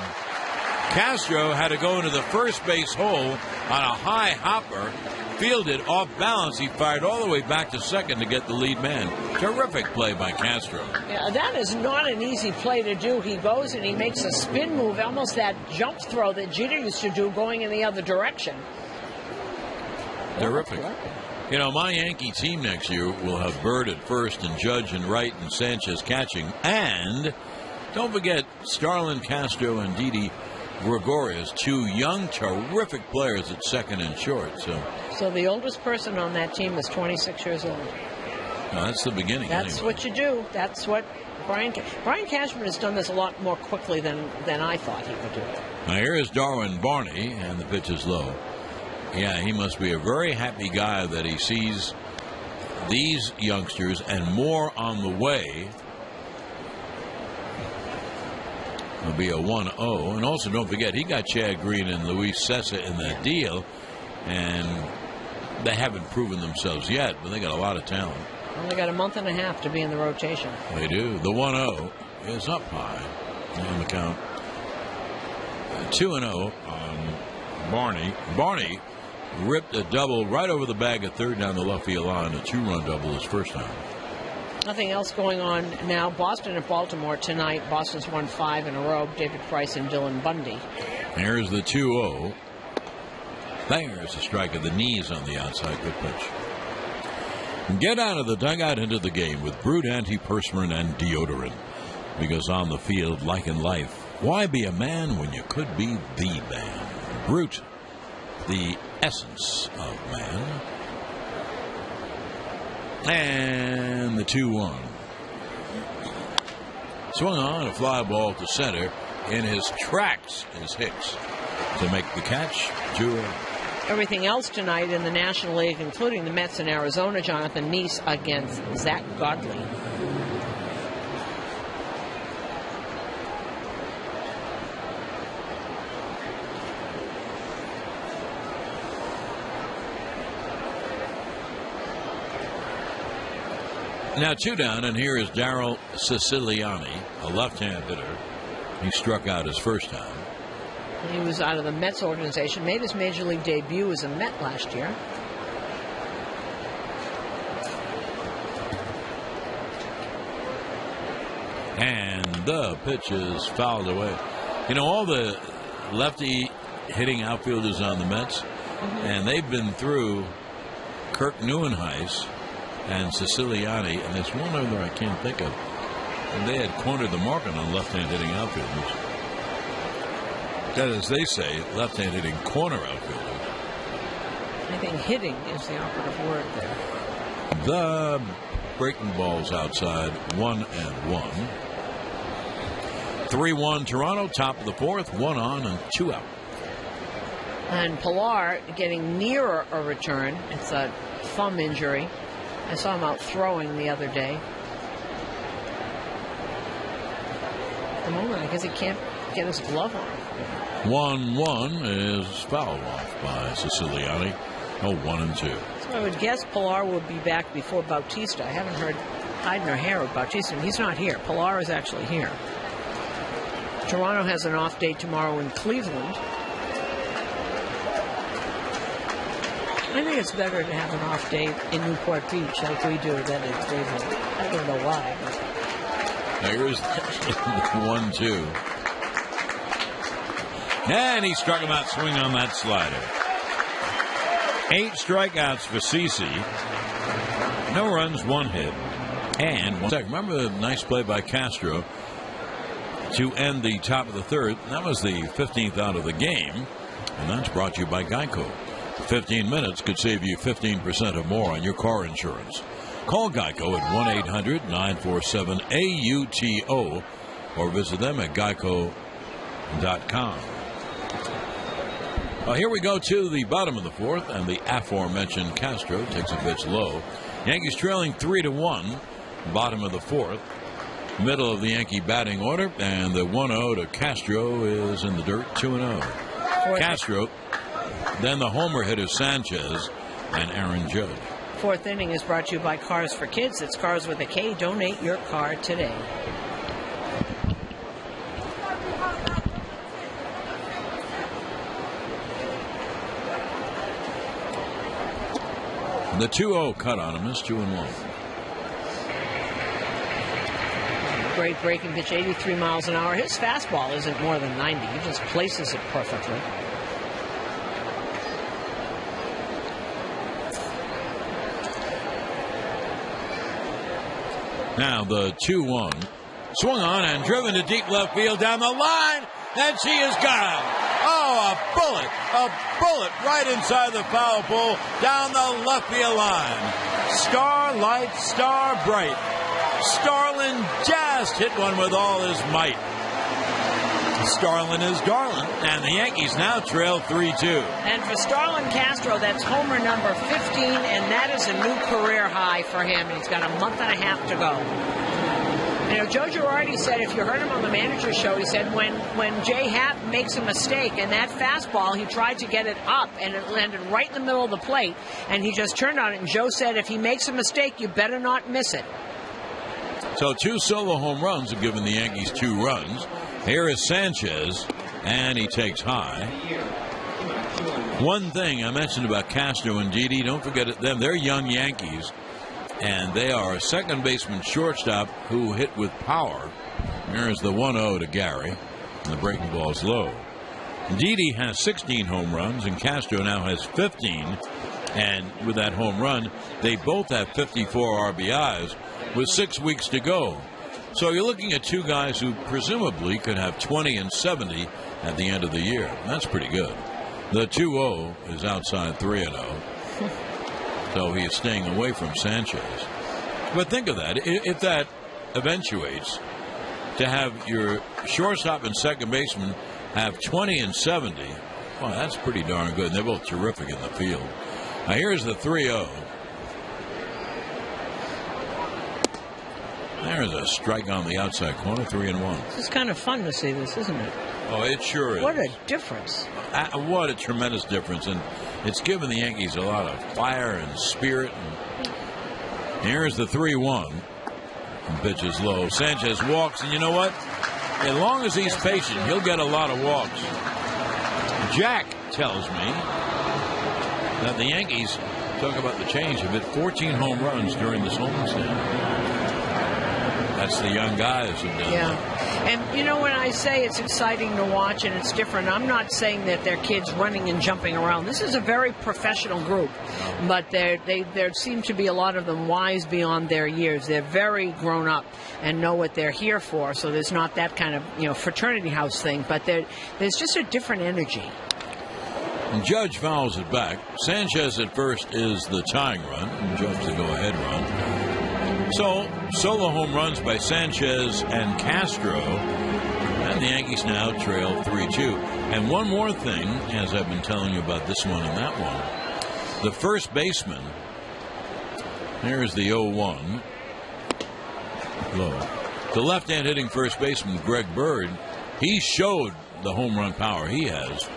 Castro had to go into the first base hole on a high hopper. Fielded off balance. He fired all the way back to second to get the lead man. Terrific play by Castro. Yeah, that is not an easy play to do. He goes and he makes a spin move, almost that jump throw that Jeter used to do going in the other direction. Terrific. You know, my Yankee team next year will have Bird at first and Judge and Wright and Sanchez catching. And don't forget Starlin, Castro, and Didi Gregorius, 2 young, terrific players at second and short. So the oldest person on that team is 26 years old. No, that's the beginning. That's anyway. what you do. That's what Brian Cashman has done this a lot more quickly than I thought he would do it. Now here is Darwin Barney, and the pitch is low. Yeah, he must be a very happy guy that he sees these youngsters and more on the way. It'll be a 1-0. And also, don't forget, he got Chad Green and Luis Cessa in that deal. And they haven't proven themselves yet, but they got a lot of talent. Well, they got a month and a half to be in the rotation. They do. The 1-0 is up high on the count. 2-0 on Barney. Barney ripped a double right over the bag at third down the left field line. A 2-run double his first time. Nothing else going on now. Boston and Baltimore tonight. Boston's won 5 in a row. David Price and Dylan Bundy. Here's the 2-0. There's a strike of the knees on the outside. Good pitch. Get out of the dugout into the game with Brute antiperspirant and deodorant. Because on the field, like in life, why be a man when you could be the man? Brute, the essence of man. And the 2-1. Swung on, a fly ball to center. In his tracks is Hicks to make the catch. 2-0. Everything else tonight in the National League, including the Mets in Arizona. Jonathan Meese against Zach Godley. Now 2 down, and here is Darryl Siciliani, a left-hand hitter. He struck out his first time. He was out of the Mets organization, made his major league debut as a Met last year. And the pitch is fouled away. You know, all the lefty hitting outfielders on the Mets, and they've been through Kirk Neuenhuis and Siciliani, and there's one other I can't think of. And they had cornered the market on left-hand hitting outfielders. That, as they say, left-hand hitting corner outfielders. I think hitting is the operative word there. The breaking balls outside, 1-1. 3-1 Toronto, top of the fourth, 1 on and 2 out. And Pilar getting nearer a return. It's a thumb injury. I saw him out throwing the other day. At the moment, I guess he can't get his glove on. 1-1 is fouled off by Siciliani. 1-2. So I would guess Pilar would be back before Bautista. I haven't heard hide nor hair of Bautista, and he's not here. Pilar is actually here. Toronto has an off day tomorrow in Cleveland. I think it's better to have an off day in Newport Beach like we do than in Cleveland. I don't know why. There's 1-2. And he struck him out swing on that slider. 8 strikeouts for CC. No runs, 1 hit. And one second, remember the nice play by Castro to end the top of the third. That was the 15th out of the game, and that's brought to you by Geico. 15 minutes could save you 15% or more on your car insurance. Call Geico at 1-800-947-AUTO or visit them at geico.com. Here we go to the bottom of the fourth, and the aforementioned Castro takes a pitch low. Yankees trailing 3-1, bottom of the fourth. Middle of the Yankee batting order, and the 1-0 to Castro is in the dirt, 2-0. Castro, then the homer hitter Sanchez, and Aaron Judge. Fourth inning is brought to you by Cars for Kids. It's Cars with a K. Donate your car today. The 2-0 cut on him is 2-1. Great breaking pitch, 83 miles an hour. His fastball isn't more than 90. He just places it perfectly. Now the 2-1. Swung on and driven to deep left field down the line. And she is gone. Oh, a bullet right inside the foul pole down the left field line. Starlight, star bright. Starlin just hit one with all his might. Starlin is darling, and the Yankees now trail 3-2. And for Starlin Castro, that's homer number 15, and that is a new career high for him. And he's got a month and a half to go. You know, Joe Girardi said, if you heard him on the manager's show, he said when Jay Happ makes a mistake, and that fastball, he tried to get it up, and it landed right in the middle of the plate, and he just turned on it, and Joe said, if he makes a mistake, you better not miss it. So 2 solo home runs have given the Yankees 2 runs. Here is Sanchez, and he takes high. One thing I mentioned about Castro and Didi, don't forget them. They're young Yankees, and they are a second baseman shortstop who hit with power. Here's the 1-0 to Gary, and the breaking ball is low. Didi has 16 home runs, and Castro now has 15. And with that home run, they both have 54 RBIs with 6 weeks to go. So you're looking at 2 guys who presumably could have 20 and 70 at the end of the year. That's pretty good. The 2-0 is outside 3-0. So he is staying away from Sanchez. But think of that. If that eventuates to have your shortstop and second baseman have 20 and 70, well, that's pretty darn good. And they're both terrific in the field. Now here's the 3-0. There's a strike on the outside corner, 3-1. It's kind of fun to see this, isn't it? Oh, it sure is. What a difference. What a tremendous difference. And it's given the Yankees a lot of fire and spirit. And here's the 3-1. And pitches low. Sanchez walks, and you know what? As long as he's patient, he'll get a lot of walks. Jack tells me that the Yankees, talk about the change, have hit 14 home runs during this homestand. That's the young guys who've done that. And, you know, when I say it's exciting to watch and it's different, I'm not saying that they're kids running and jumping around. This is a very professional group, but there seem to be a lot of them wise beyond their years. They're very grown up and know what they're here for, so there's not that kind of, fraternity house thing, but there's just a different energy. And Judge fouls it back. Sanchez at first is the tying run, and Judge the go-ahead run. So, solo home runs by Sanchez and Castro, and the Yankees now trail 3-2. And one more thing, as I've been telling you about this one and that one, the first baseman, here's the 0-1, low. The left-hand hitting first baseman, Greg Bird, he showed the home run power he has.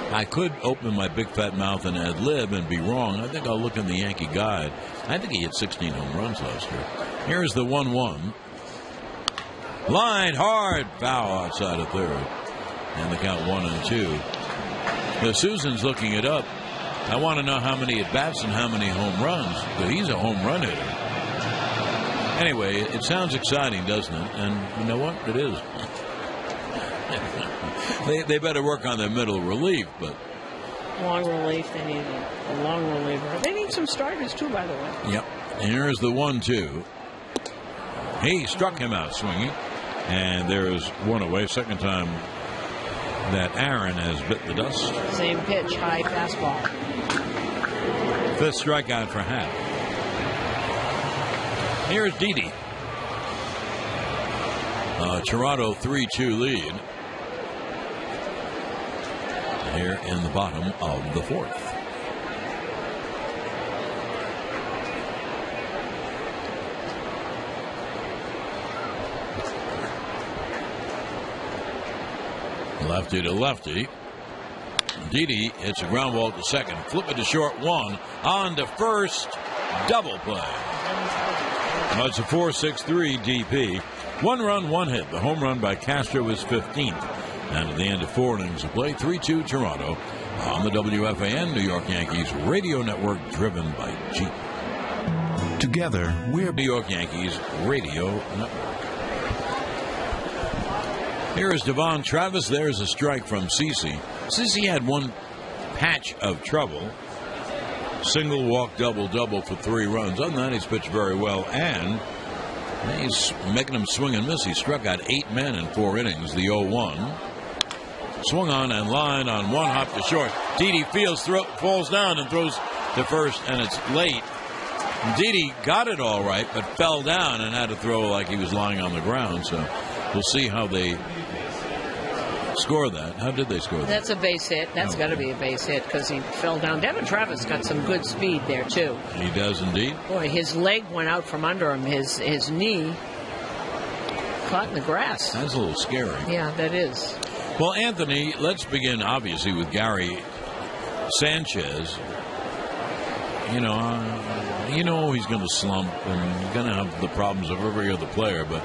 I could open my big fat mouth and ad lib and be wrong. I think I'll look in the Yankee guide. I think he hit 16 home runs last year. Here's the 1-1. Line hard, foul outside of third. And the count 1-2. Now Susan's looking it up. I want to know how many at bats and how many home runs. But he's a home run hitter. Anyway, it sounds exciting, doesn't it? And you know what? It is. They better work on their middle relief, but long relief. They need a long reliever. They need some starters too, by the way. Yep. Here's the 1-2. He struck him out swinging, and there's one away. Second time that Aaron has bit the dust. Same pitch, high fastball. Fifth strikeout for Happ. Here's Didi. Toronto 3-2 lead here in the bottom of the fourth. Lefty to lefty. Didi hits a ground ball to second. Flip it to short, one. On to first. Double play. Well, it's a 4-6-3 DP. 1 run, 1 hit. The home run by Castro was 15th. And at the end of 4 innings of play, 3-2 Toronto on the WFAN New York Yankees radio network driven by Jeep. Together, we're New York Yankees radio network. Here is Devon Travis. There's a strike from CeCe. CeCe had one patch of trouble. Single, walk, double for 3 runs. Other than that, he's pitched very well, and he's making them swing and miss. He struck out 8 men in 4 innings. The 0-1. Swung on and line on one hop to short. Didi fields, falls down and throws to first, and it's late. Didi got it all right, but fell down and had to throw like he was lying on the ground. So we'll see how they score that. How did they score that? That's a base hit. That's got to be a base hit because he fell down. Devon Travis got some good speed there, too. He does indeed. Boy, his leg went out from under him. His knee caught in the grass. That's a little scary. Yeah, that is. Well, Anthony, let's begin, obviously, with Gary Sanchez. You know he's going to slump and going to have the problems of every other player, but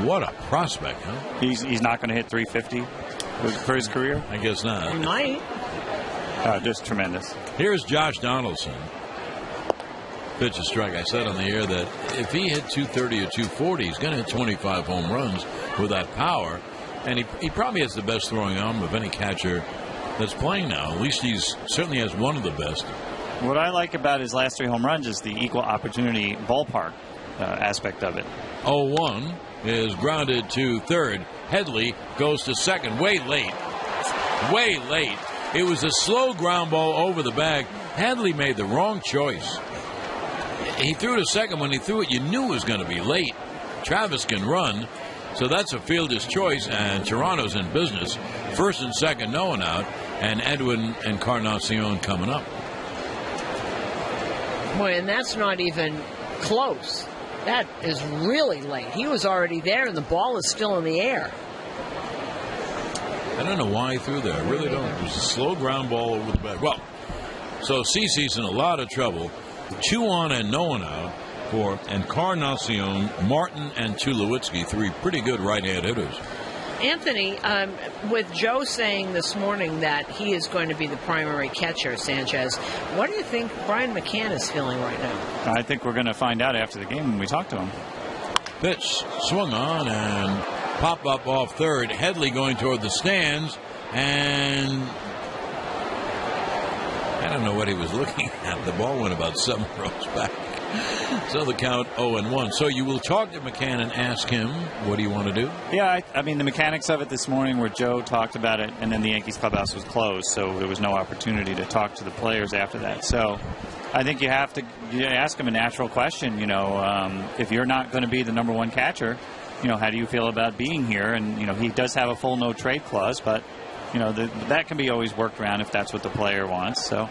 what a prospect, huh? He's not going to hit 350 for his career? I guess not. He might. Just tremendous. Here's Josh Donaldson. Pitch a strike. I said on the air that if he hit 230 or 240, he's going to hit 25 home runs with that power. And he probably has the best throwing arm of any catcher that's playing now. At least he's certainly has one of the best. What I like about his last 3 home runs is the equal opportunity ballpark aspect of it. 0-1 is grounded to third. Headley goes to second. Way late. It was a slow ground ball over the bag. Headley made the wrong choice. He threw to second. When he threw it, you knew it was going to be late. Travis can run, so that's a fielder's choice, and Toronto's in business. First and second, no one out, and Edwin Encarnacion coming up. Boy, and that's not even close. That is really late. He was already there, and the ball is still in the air. I don't know why he threw there. I really don't. It was a slow ground ball over the back. Well, so CeCe's in a lot of trouble. 2 on and no one out for Encarnacion, Martin, and Tulowitzki, 3 pretty good right-hand hitters. Anthony, with Joe saying this morning that he is going to be the primary catcher, Sanchez, what do you think Brian McCann is feeling right now? I think we're going to find out after the game when we talk to him. Pitch swung on and pop up off third. Headley going toward the stands, and I don't know what he was looking at. The ball went about 7 rows back. So the count 0-1. So you will talk to McCann and ask him, what do you want to do? Yeah, I mean, the mechanics of it this morning where Joe talked about it, and then the Yankees clubhouse was closed, so there was no opportunity to talk to the players after that. So I think you have to ask him a natural question. If you're not going to be the number 1 catcher, how do you feel about being here? And, he does have a full no-trade clause, but, that can be always worked around if that's what the player wants. So,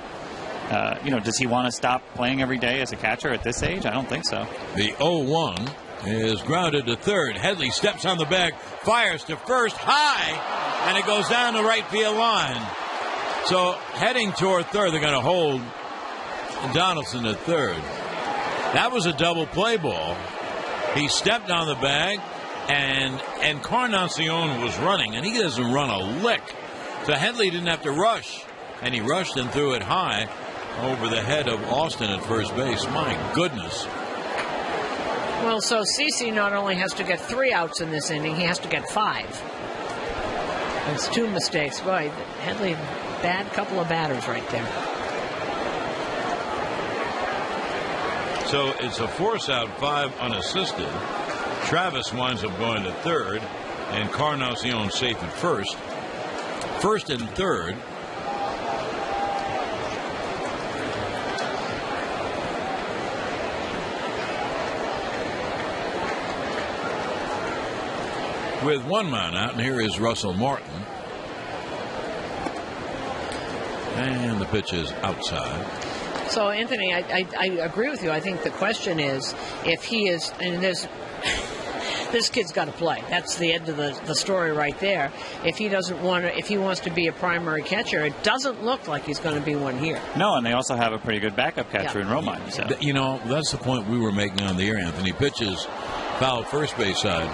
does he want to stop playing every day as a catcher at this age? I don't think so. The 0-1 is grounded to third. Headley steps on the bag, fires to first, high, and it goes down the right field line. So heading toward third, they're going to hold Donaldson at third. That was a double play ball. He stepped on the bag, and Encarnacion was running, and he doesn't run a lick. So Headley didn't have to rush, and he rushed and threw it high over the head of Austin at first base. My goodness. Well, so CeCe not only has to get 3 outs in this inning, he has to get 5. That's 2 mistakes. Boy, Headley, bad couple of batters right there. So it's a force out, 5 unassisted. Travis winds up going to third, and Encarnacion safe at first. First and third. With one man out, and here is Russell Martin. And the pitch is outside. So, Anthony, I agree with you. I think the question is if he is, and this kid's got to play. That's the end of the story right there. If he doesn't want to, if he wants to be a primary catcher, it doesn't look like he's going to be one here. No, and they also have a pretty good backup catcher in Romine. So. You know, that's the point we were making on the air, Anthony. Pitches foul first base side.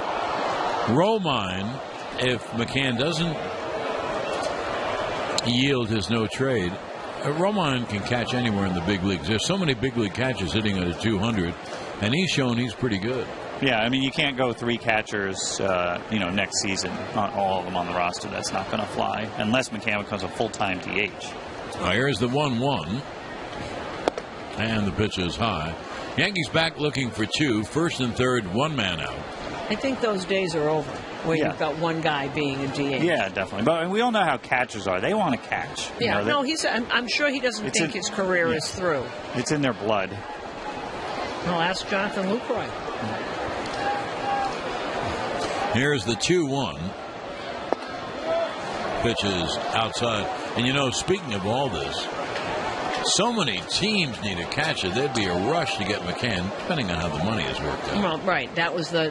Romine, if McCann doesn't yield his no trade, Romine can catch anywhere in the big leagues. There's so many big league catchers hitting at a 200, and he's shown he's pretty good. Yeah, I mean, you can't go 3 catchers, next season, not all of them on the roster. That's not going to fly unless McCann becomes a full-time DH. Here's the 1-1, and the pitch is high. Yankees back looking for 2, first and third, one man out. I think those days are over where you've got one guy being a DH. Yeah, definitely. But we all know how catchers are. They want to catch. Yeah, I'm sure he doesn't think his career is through. It's in their blood. Well, ask Jonathan Lucroy. Here's the 2-1. Pitch is outside. And, speaking of all this, so many teams need a catcher. There'd be a rush to get McCann, depending on how the money is worked out. Well, right. That was the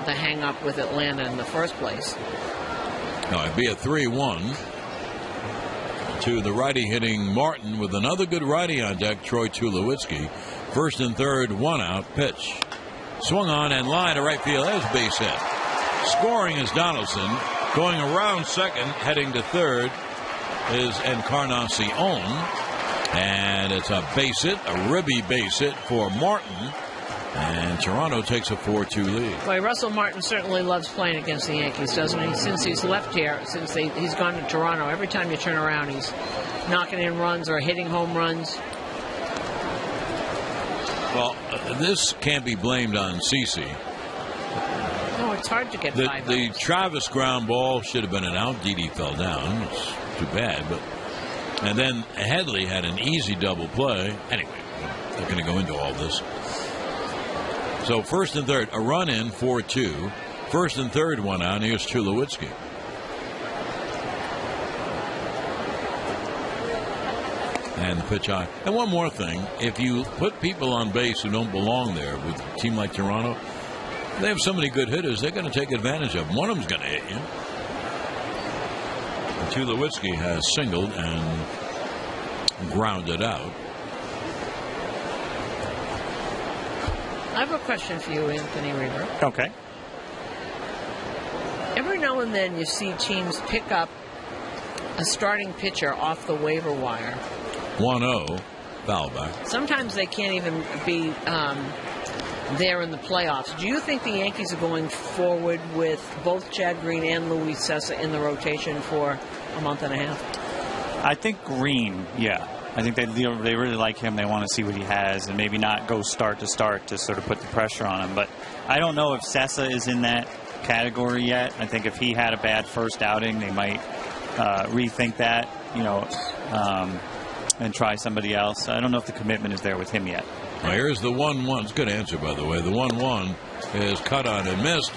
hang-up with Atlanta in the first place. No, it'd be a 3-1 to the righty hitting Martin with another good righty on deck, Troy Tulowitzki. First and third, one out, pitch. Swung on and line to right field. There's a base hit. Scoring is Donaldson. Going around second, heading to third is Encarnacion. And it's a base hit, a ribby base hit for Martin. And Toronto takes a 4-2 lead. Well, Russell Martin certainly loves playing against the Yankees, doesn't he? Since he's left here, since he's gone to Toronto, every time you turn around, he's knocking in runs or hitting home runs. Well, this can't be blamed on CeCe. No, it's hard to get 5 The outs. Travis ground ball should have been an out. Didi fell down. It's too bad, and then Headley had an easy double play. Anyway, I'm not going to go into all this. So first and third, a run in, 4-2. First and third, one out. Here's Tulowitzki. And the pitch high. And one more thing, if you put people on base who don't belong there with a team like Toronto, they have so many good hitters, they're going to take advantage of them. One of them's going to hit you. Tulowitzki has singled and grounded out. I have a question for you, Anthony Reaver. Okay. Every now and then you see teams pick up a starting pitcher off the waiver wire. 1-0, foul back. Sometimes they can't even be there in the playoffs. Do you think the Yankees are going forward with both Chad Green and Luis Cessa in the rotation for a month and a half? I think Green, yeah. I think they really like him. They want to see what he has and maybe not go start to start to sort of put the pressure on him. But I don't know if Cessa is in that category yet. I think if he had a bad first outing, they might rethink that, and try somebody else. I don't know if the commitment is there with him yet. Well, here's the 1-1. It's a good answer, by the way. The 1-1 is cut on and missed.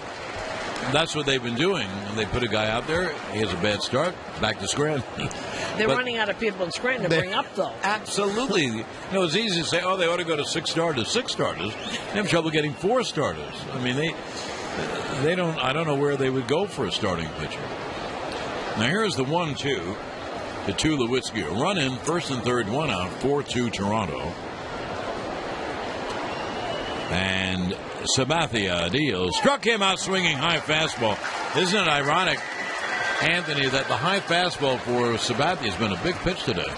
That's what they've been doing. They put a guy out there. He has a bad start. Back to Scranton. They're running out of people in Scranton to bring up, though. Absolutely. It's easy to say, they ought to go to 6 starters. 6 starters. They have trouble getting 4 starters. I mean, they don't. I don't know where they would go for a starting pitcher. Now here's the 1-2 to Tulowitzki. A run in, first and third, one out, 4-2 Toronto. And Sabathia deals. Struck him out swinging high fastball. Isn't it ironic, Anthony, that the high fastball for Sabathia has been a big pitch today?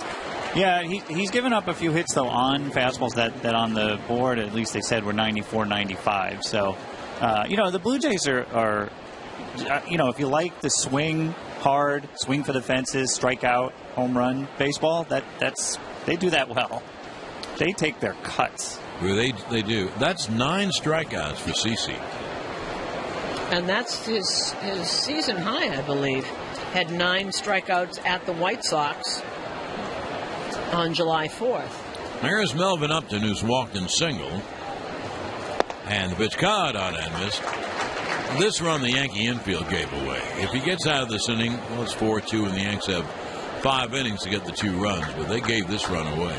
Yeah, he's given up a few hits, though, on fastballs that on the board, at least they said, were 94, 95. So, the Blue Jays are if you like the swing hard, swing for the fences, strike out, home run baseball, they do that well. They take their cuts. They do. That's 9 strikeouts for CC. And that's his season high, I believe. Had 9 strikeouts at the White Sox on July 4th. Here's Melvin Upton, who's walked in single. And the pitch caught on and missed. This run the Yankee infield gave away. If he gets out of this inning, well, it's 4-2, and the Yanks have 5 innings to get the 2 runs, but they gave this run away.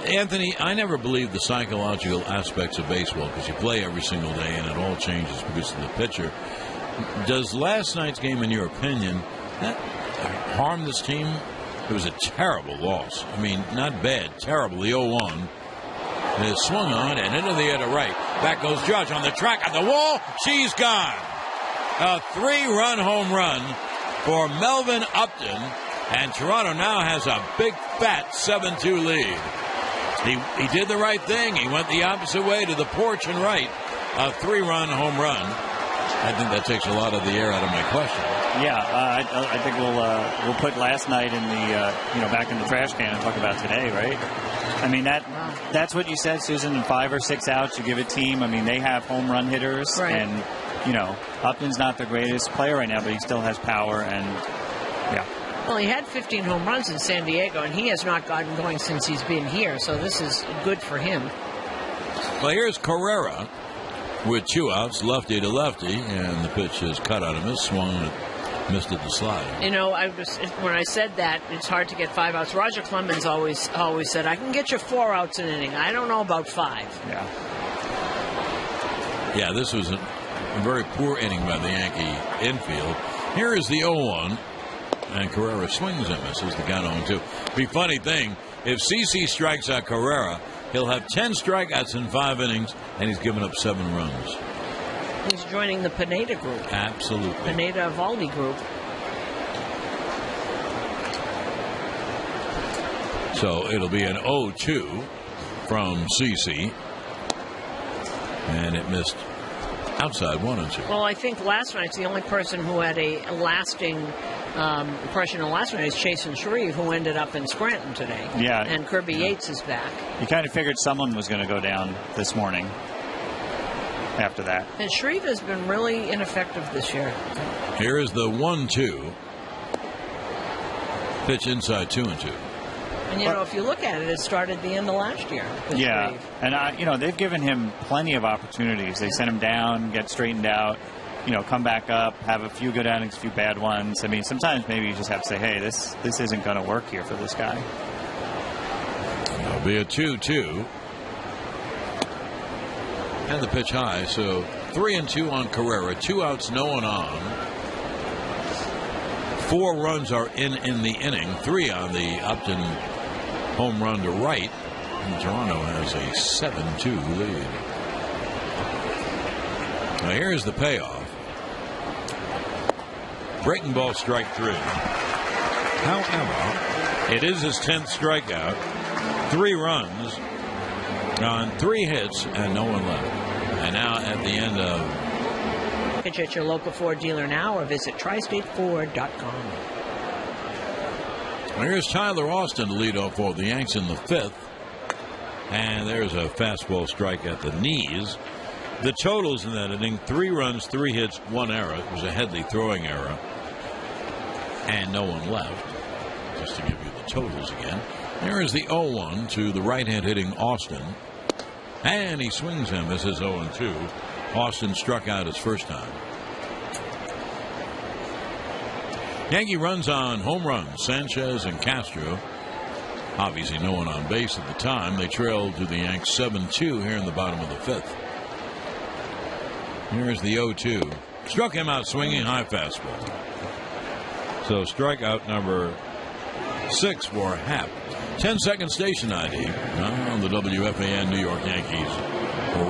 Anthony, I never believed the psychological aspects of baseball because you play every single day and it all changes because of the pitcher. Does last night's game, in your opinion, harm this team? It was a terrible loss. I mean, not bad, terrible. The 0-1 is swung on and into the air to right. Back goes Judge on the track, on the wall. She's gone. A 3-run home run for Melvin Upton. And Toronto now has a big, fat 7-2 lead. He did the right thing. He went the opposite way to the porch and right. A 3-run home run. I think that takes a lot of the air out of my question. Yeah, I think we'll put last night in the back in the trash can and talk about today, right? I mean that's what you said, Susan. In 5 or 6 outs, you give a team. I mean, they have home run hitters, right. And Upton's not the greatest player right now, but he still has power, and yeah. Well, he had 15 home runs in San Diego, and he has not gotten going since he's been here, so this is good for him. Well, here's Carrera with 2 outs, lefty to lefty, and the pitch is cut out of miss, swung and missed at the slide. When I said that, it's hard to get 5 outs. Roger Clemens always said, I can get you 4 outs in an inning. I don't know about 5. Yeah, this was a very poor inning by the Yankee infield. Here is the 0-1. And Carrera swings and misses the count 0-2. Be funny thing, if CC strikes out Carrera, he'll have 10 strikeouts in 5 innings, and he's given up 7 runs. He's joining the Pineda group. Absolutely. Pineda-Valdi group. So it'll be an 0-2 from CC. And it missed outside 1-2. Well, I think last night's the only person who had a lasting impression on last night is Chasen Shreve, who ended up in Scranton today. Yeah. And Kirby Yates is back. You kind of figured someone was going to go down this morning after that. And Shreve has been really ineffective this year. Here is the 1-2. Pitch inside 2-2. And, if you look at it, it started the end of last year. Yeah. Shreve. And, they've given him plenty of opportunities. They sent him down, get straightened out. Come back up, have a few good outings, a few bad ones. I mean, sometimes maybe you just have to say, hey, this isn't going to work here for this guy. It'll be a 2-2. And the pitch high, so 3-2 on Carrera. 2 outs, no one on. 4 runs are in the inning. 3 on the Upton home run to right. And Toronto has a 7-2 lead. Now here's the payoff. Breaking ball, strike 3. However, it is his 10th strikeout. 3 runs on 3 hits and no one left. And now at the end of... Pitch at your local Ford dealer now or visit tristateford.com. Here's Tyler Austin to lead off for the Yanks in the 5th. And there's a fastball strike at the knees. The totals in that inning, 3 runs, 3 hits, 1 error. It was a Headley throwing error. And no one left. Just to give you the totals again. There is the 0-1 to the right-hand hitting Austin. And he swings him as his 0-2. Austin struck out his first time. Yankee runs on home runs, Sanchez and Castro. Obviously no one on base at the time. They trailed to the Yanks 7-2 here in the bottom of the 5th. Here's the 0-2. Struck him out swinging, high fastball. So strikeout number 6 for Happ. 10-second station ID on the WFAN New York Yankees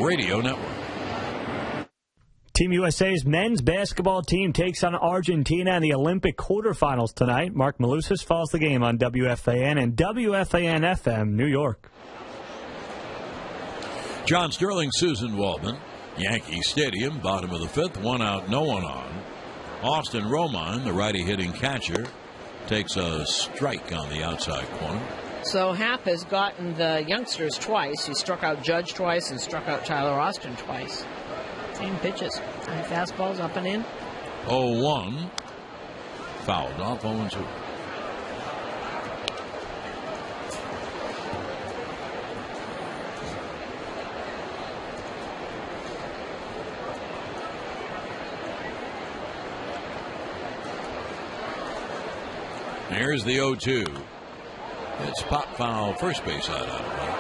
Radio Network. Team USA's men's basketball team takes on Argentina in the Olympic quarterfinals tonight. Mark Malusis follows the game on WFAN and WFAN-FM New York. John Sterling, Susan Waldman. Yankee Stadium, bottom of the 5th, 1 out, no one on. Austin Romine, the righty hitting catcher, takes a strike on the outside corner. So Happ has gotten the youngsters twice. He struck out Judge twice and struck out Tyler Austin twice. Same pitches. And fastballs up and in. 0-1. Fouled off 0-2. Here's the 0-2. It's pop foul, first base out of play.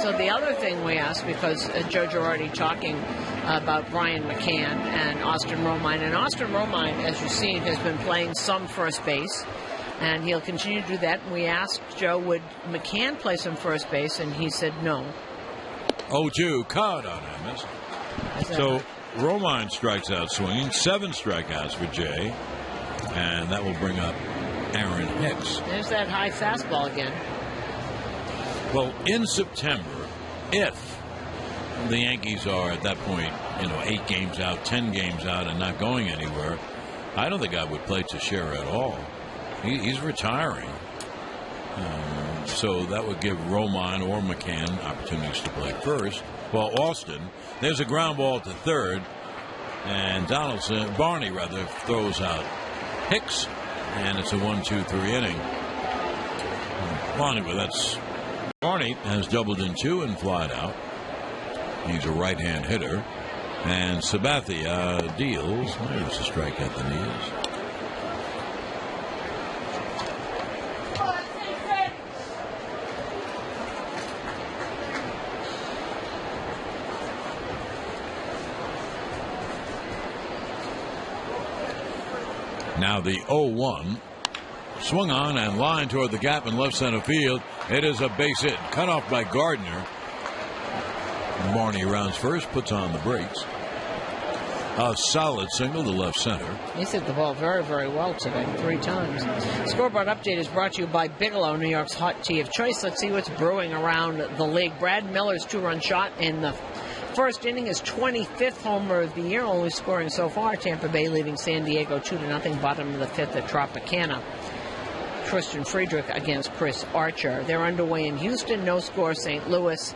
So the other thing we asked, because Joe Girardi talking about Brian McCann and Austin Romine. And Austin Romine, as you've seen, has been playing some first base, and he'll continue to do that. And we asked Joe, would McCann play some first base, and he said no. 0-2, caught on him. So Romine strikes out swinging, 7 strikeouts for Jay, and that will bring up Aaron Hicks. There's that high fastball again. Well, in September, if the Yankees are at that point, 8 games out, 10 games out, and not going anywhere, I don't think I would play Teixeira at all. He's retiring. So that would give Romine or McCann opportunities to play first. Well, Austin, there's a ground ball to third, and Barney throws out Hicks, and it's a 1-2-3 inning. Well, anyway, Barney has doubled in 2 and flied out. He's a right-hand hitter. And Sabathia deals. There's a strike at the knees. Now the 0-1. Swung on and line toward the gap in left center field. It is a base hit. Cut off by Gardner. Barney rounds first, puts on the brakes. A solid single to left center. He's hit the ball very, very well today, 3 times. Scoreboard update is brought to you by Bigelow, New York's hot tea of choice. Let's see what's brewing around the league. Brad Miller's 2-run shot in the first inning, is 25th homer of the year, only scoring so far. Tampa Bay leading San Diego 2-0. Bottom of the 5th at Tropicana. Tristan Friedrich against Chris Archer. They're underway in Houston. No score, St. Louis.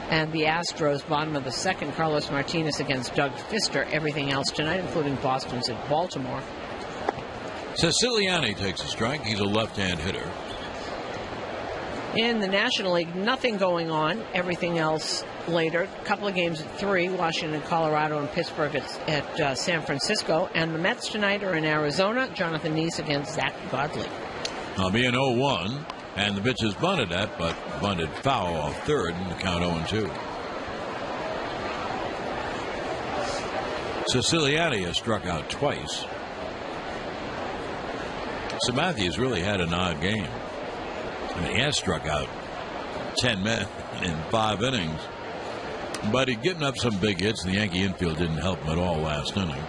And the Astros, bottom of the 2nd. Carlos Martinez against Doug Fister. Everything else tonight, including Boston's at Baltimore. Siciliani takes a strike. He's a left-hand hitter. In the National League, nothing going on. Everything else later. A couple of games at 3. Washington, Colorado, and Pittsburgh at San Francisco. And the Mets tonight are in Arizona. Jonathan Neese against Zach Godley. I'll be an 0-1, and the pitch is bunted at, but bunted foul off third, and the count 0-2. Siciliani has struck out twice. Sabathia's really had an odd game. I mean, he has struck out 10 men in 5 innings, but he's getting up some big hits. The Yankee infield didn't help him at all last inning.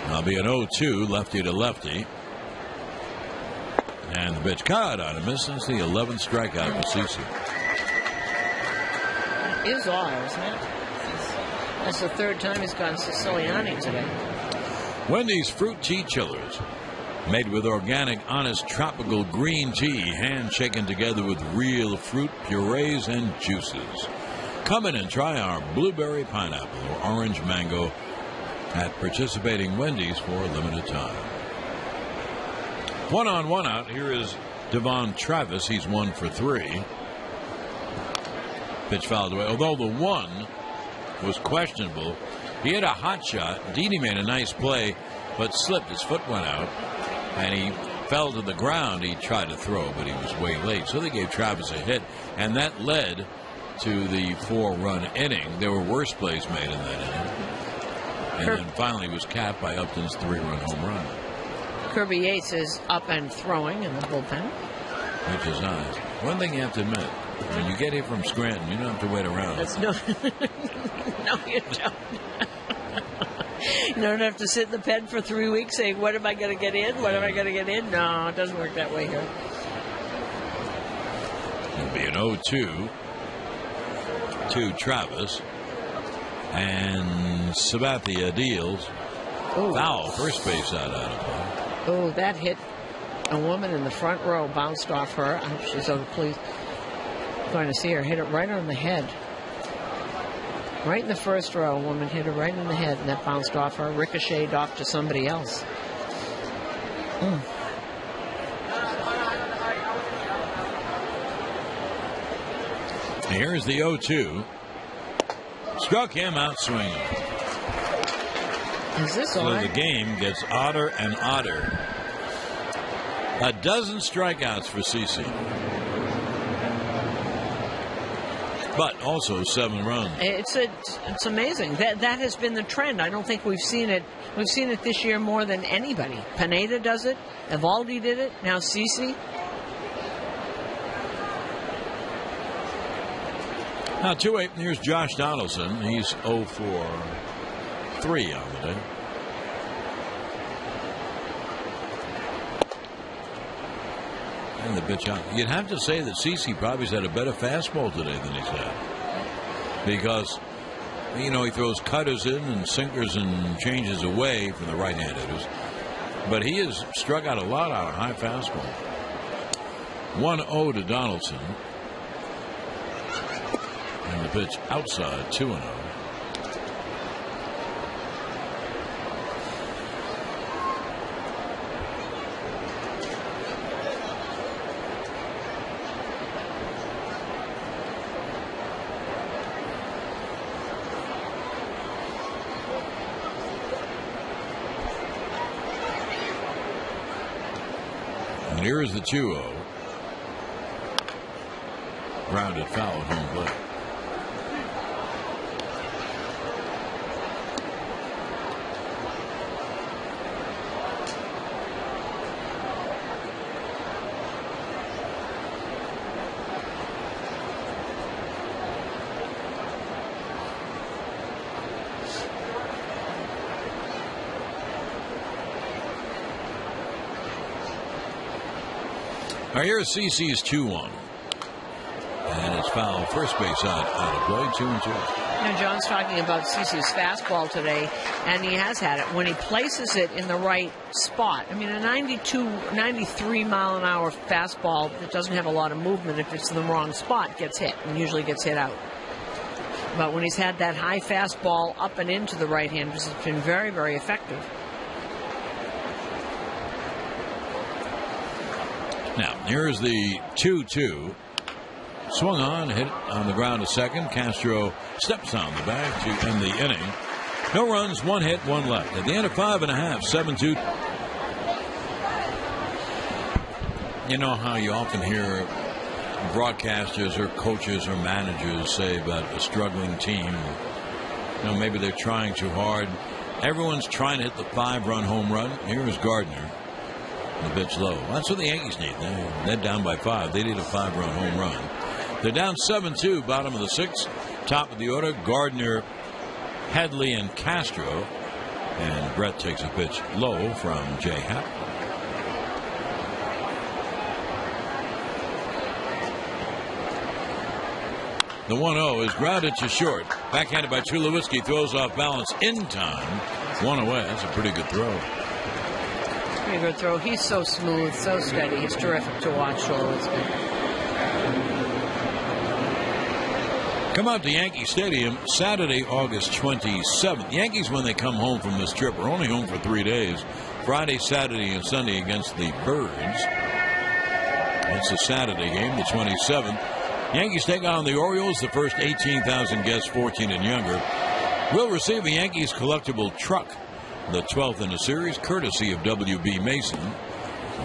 I'll be an 0-2, lefty to lefty. And the pitch caught on him. Misses the 11th strikeout for CeCe. It is odd, isn't it? That's the 3rd time he's gotten Siciliani today. Wendy's Fruit Tea Chillers. Made with organic, honest, tropical green tea, hand-shaken together with real fruit purees and juices. Come in and try our blueberry pineapple or orange mango at participating Wendy's for a limited time. 1-on-1 out. Here is Devon Travis. He's 1 for 3. Pitch fouled away. Although the 1 was questionable, he had a hot shot. Didi made a nice play, but slipped. His foot went out, and he fell to the ground. He tried to throw, but he was way late. So they gave Travis a hit, and that led to the 4-run inning. There were worse plays made in that inning. And then finally was capped by Upton's 3-run home run. Kirby Yates is up and throwing in the bullpen. Which is nice. One thing you have to admit, when you get here from Scranton, you don't have to wait around. That's no, no, you don't. You don't have to sit in the pen for 3 weeks saying, what am I going to get in? What am I going to get in? No, it doesn't work that way here. It'll be an 0-2 to Travis. And Sabathia deals. Ooh. Foul, first base out of play. Oh, that hit a woman in the front row, bounced off her. I hope she's on the police. Going to see her hit it right on the head. Right in the first row, a woman hit her right in the head, and that bounced off her, ricocheted off to somebody else. Here's the 0-2. Struck him out swinging. Is this so on? The game gets odder and odder. A dozen strikeouts for CeCe. But also 7 runs. It's amazing. That has been the trend. I don't think we've seen it. We've seen it this year more than anybody. Pineda does it. Evaldi did it. Now CeCe. Now 2-8. Here's Josh Donaldson. He's 0 for 3 on the day. And the pitch out. You'd have to say that CeCe probably's had a better fastball today than he's had. Because, he throws cutters in and sinkers and changes away from the right-hand hitters. But he has struck out a lot out of high fastball. 1-0 to Donaldson. And the pitch outside, 2-0. And here is the 2-0. Grounded foul at home plate. Now here's CeCe's 2-1. And it's foul. First base out of play. 2-2. John's talking about CeCe's fastball today, and he has had it. When he places it in the right spot, a 93 mile an hour fastball that doesn't have a lot of movement, if it's in the wrong spot, gets hit, and usually gets hit out. But when he's had that high fastball up and into the right hand, it's been very, very effective. Now, here's the 2-2. Swung on, hit on the ground to second. Castro steps on the bag to end the inning. No runs, 1 hit, 1 left. At the end of 5.5, 7-2. You know how you often hear broadcasters or coaches or managers say about a struggling team, maybe they're trying too hard. Everyone's trying to hit the 5-run home run. Here's Gardner. The pitch low. That's what the Yankees need. They're down by 5. They need a 5-run home run. They're down 7-2, bottom of the 6th. Top of the order, Gardner, Headley, and Castro. And Brett takes a pitch low from Jay Happ. The 1-0 is grounded to short. Backhanded by Tulowitzki, throws off balance in time. 1 away. That's a pretty good throw. Pretty good throw. He's so smooth, so steady. He's terrific to watch. Come out to Yankee Stadium Saturday, August 27th. Yankees, when they come home from this trip, are only home for 3 days. Friday, Saturday, and Sunday against the Birds. It's a Saturday game, the 27th. Yankees take on the Orioles, the first 18,000 guests, 14 and younger. Will receive a Yankees collectible truck, the 12th in the series, courtesy of W.B. Mason.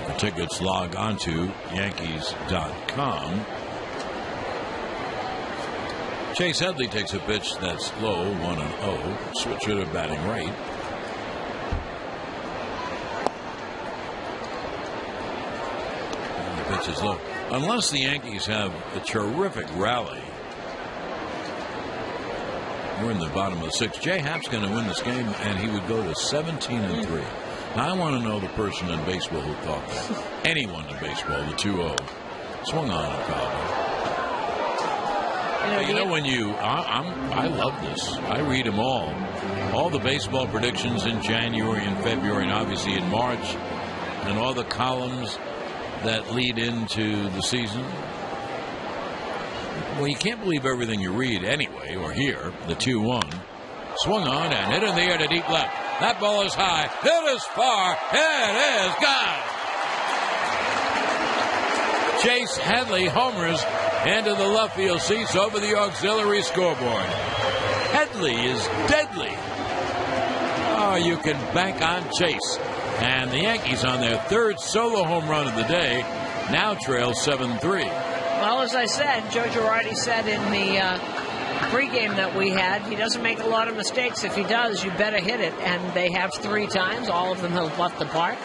For tickets, log on to Yankees.com. Chase Headley takes a pitch that's low, 1-0. Switch hitter batting right. And the pitch is low. Unless the Yankees have a terrific rally, we're in the bottom of the 6th. Jay Happ's going to win this game, and he would go to 17-3. Now, I want to know the person in baseball who thought that. Anyone in baseball, the 2-0. Swung on and fouled. When I love this. I read them all. All the baseball predictions in January and February, and obviously in March. and all the columns that lead into the season? Well, you can't believe everything you read anyway, or hear. The 2-1. Swung on and hit in the air to deep left. That ball is high. It is far. It is gone. Chase Headley homers into the left field seats over the auxiliary scoreboard. Headley is deadly. Oh, you can bank on Chase. And the Yankees on their third solo home run of the day now trail 7-3. Well, as I said, Joe Girardi said in the pregame that we had, he doesn't make a lot of mistakes. If he does, you better hit it. And they have 3 times. All of them have left the park.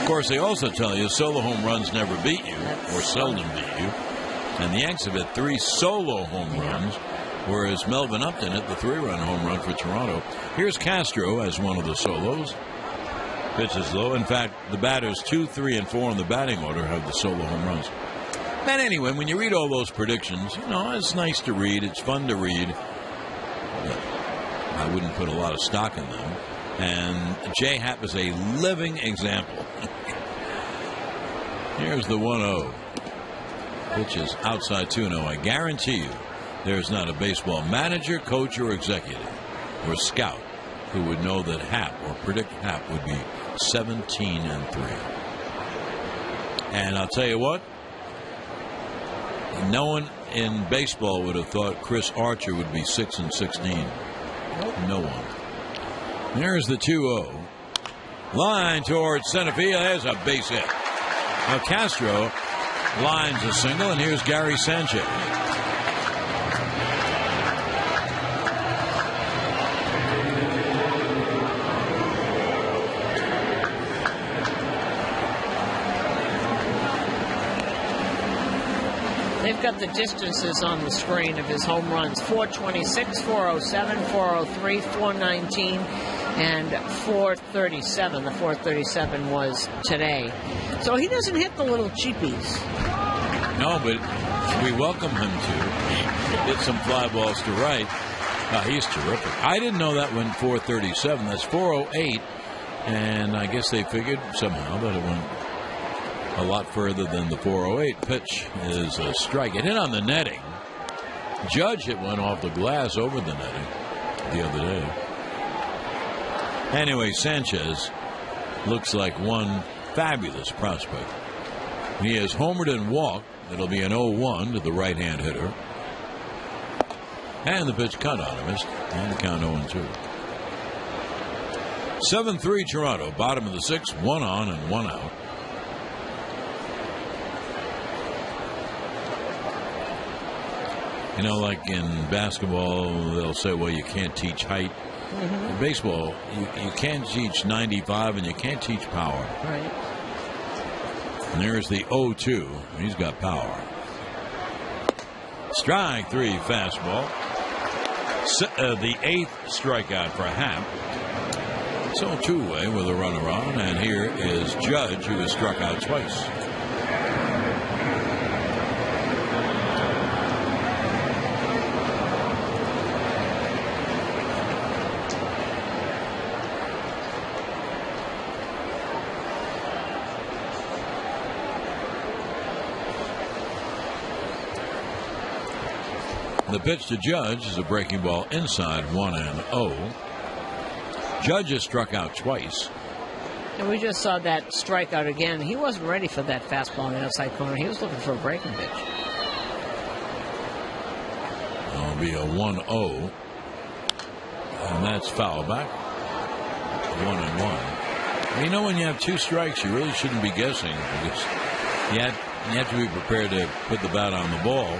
Of course, they also tell you solo home runs never beat you, or seldom beat you. And the Yanks have had 3 solo home runs, whereas Melvin Upton hit the 3-run home run for Toronto. Here's Castro as one of the solos. Pitches low. In fact, the batters 2, 3, and 4 in the batting order have the solo home runs. And anyway, when you read all those predictions, it's nice to read. It's fun to read. But I wouldn't put a lot of stock in them. And J. Happ is a living example. Here's the 1-0. Pitches outside 2-0. I guarantee you there's not a baseball manager, coach, or executive or scout who would know that Happ or predict Happ would be 17-3. And I'll tell you what, no one in baseball would have thought Chris Archer would be 6-16. No one. There's the 2-0. Line towards center field. There's a base hit. Now Castro lines a single, and here's Gary Sanchez. They've got the distances on the screen of his home runs. 426, 407, 403, 419, and 437. The 437 was today. So he doesn't hit the little cheapies. No, but we welcome him to hit some fly balls to right. He's terrific. I didn't know that went 437. That's 408. And I guess they figured somehow that it went a lot further than the 408 pitch. Is a strike. It hit on the netting. Judge, it went off the glass over the netting the other day. Anyway, Sanchez looks like one fabulous prospect. He has homered and walked. It'll be an 0-1 to the right-hand hitter. And the pitch cut on him. And the count 0-2. 7-3 Toronto. Bottom of the 6th. 1 on and 1 out. Like in basketball, they'll say, well, you can't teach height. In baseball, you can't teach 95 and you can't teach power. Right. And there's the 0-2. He's got power. Strike 3 fastball. The 8th strikeout for Happ. So two-way with a runner on. And here is Judge, who has struck out twice. The pitch to Judge is a breaking ball inside 1-0. Judge has struck out twice. And we just saw that strikeout again. He wasn't ready for that fastball in the outside corner. He was looking for a breaking pitch. It'll be a 1-0. And that's foul back. 1-1. When you have 2 strikes, you really shouldn't be guessing, because you have to be prepared to put the bat on the ball.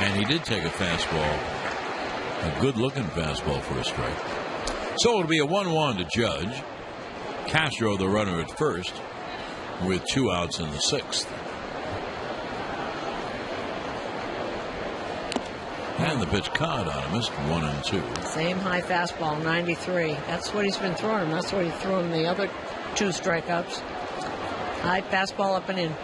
And he did take a fastball, a good-looking fastball for a strike. So it'll be a 1-1 to Judge. Castro, the runner at first, with 2 outs in the 6th. And the pitch caught on him. Missed 1-2. Same high fastball, 93. That's what he's been throwing him. That's what he threw him the other 2 strikeouts. High fastball up and in.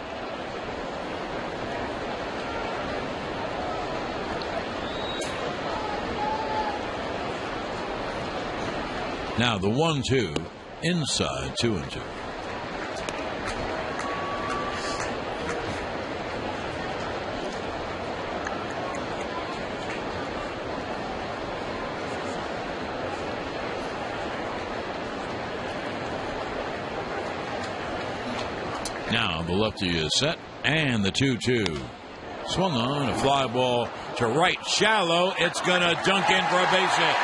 Now the 1-2 inside 2-2. Now the lefty is set, and the 2-2. Swung on, a fly ball to right, shallow. It's going to dunk in for a base hit.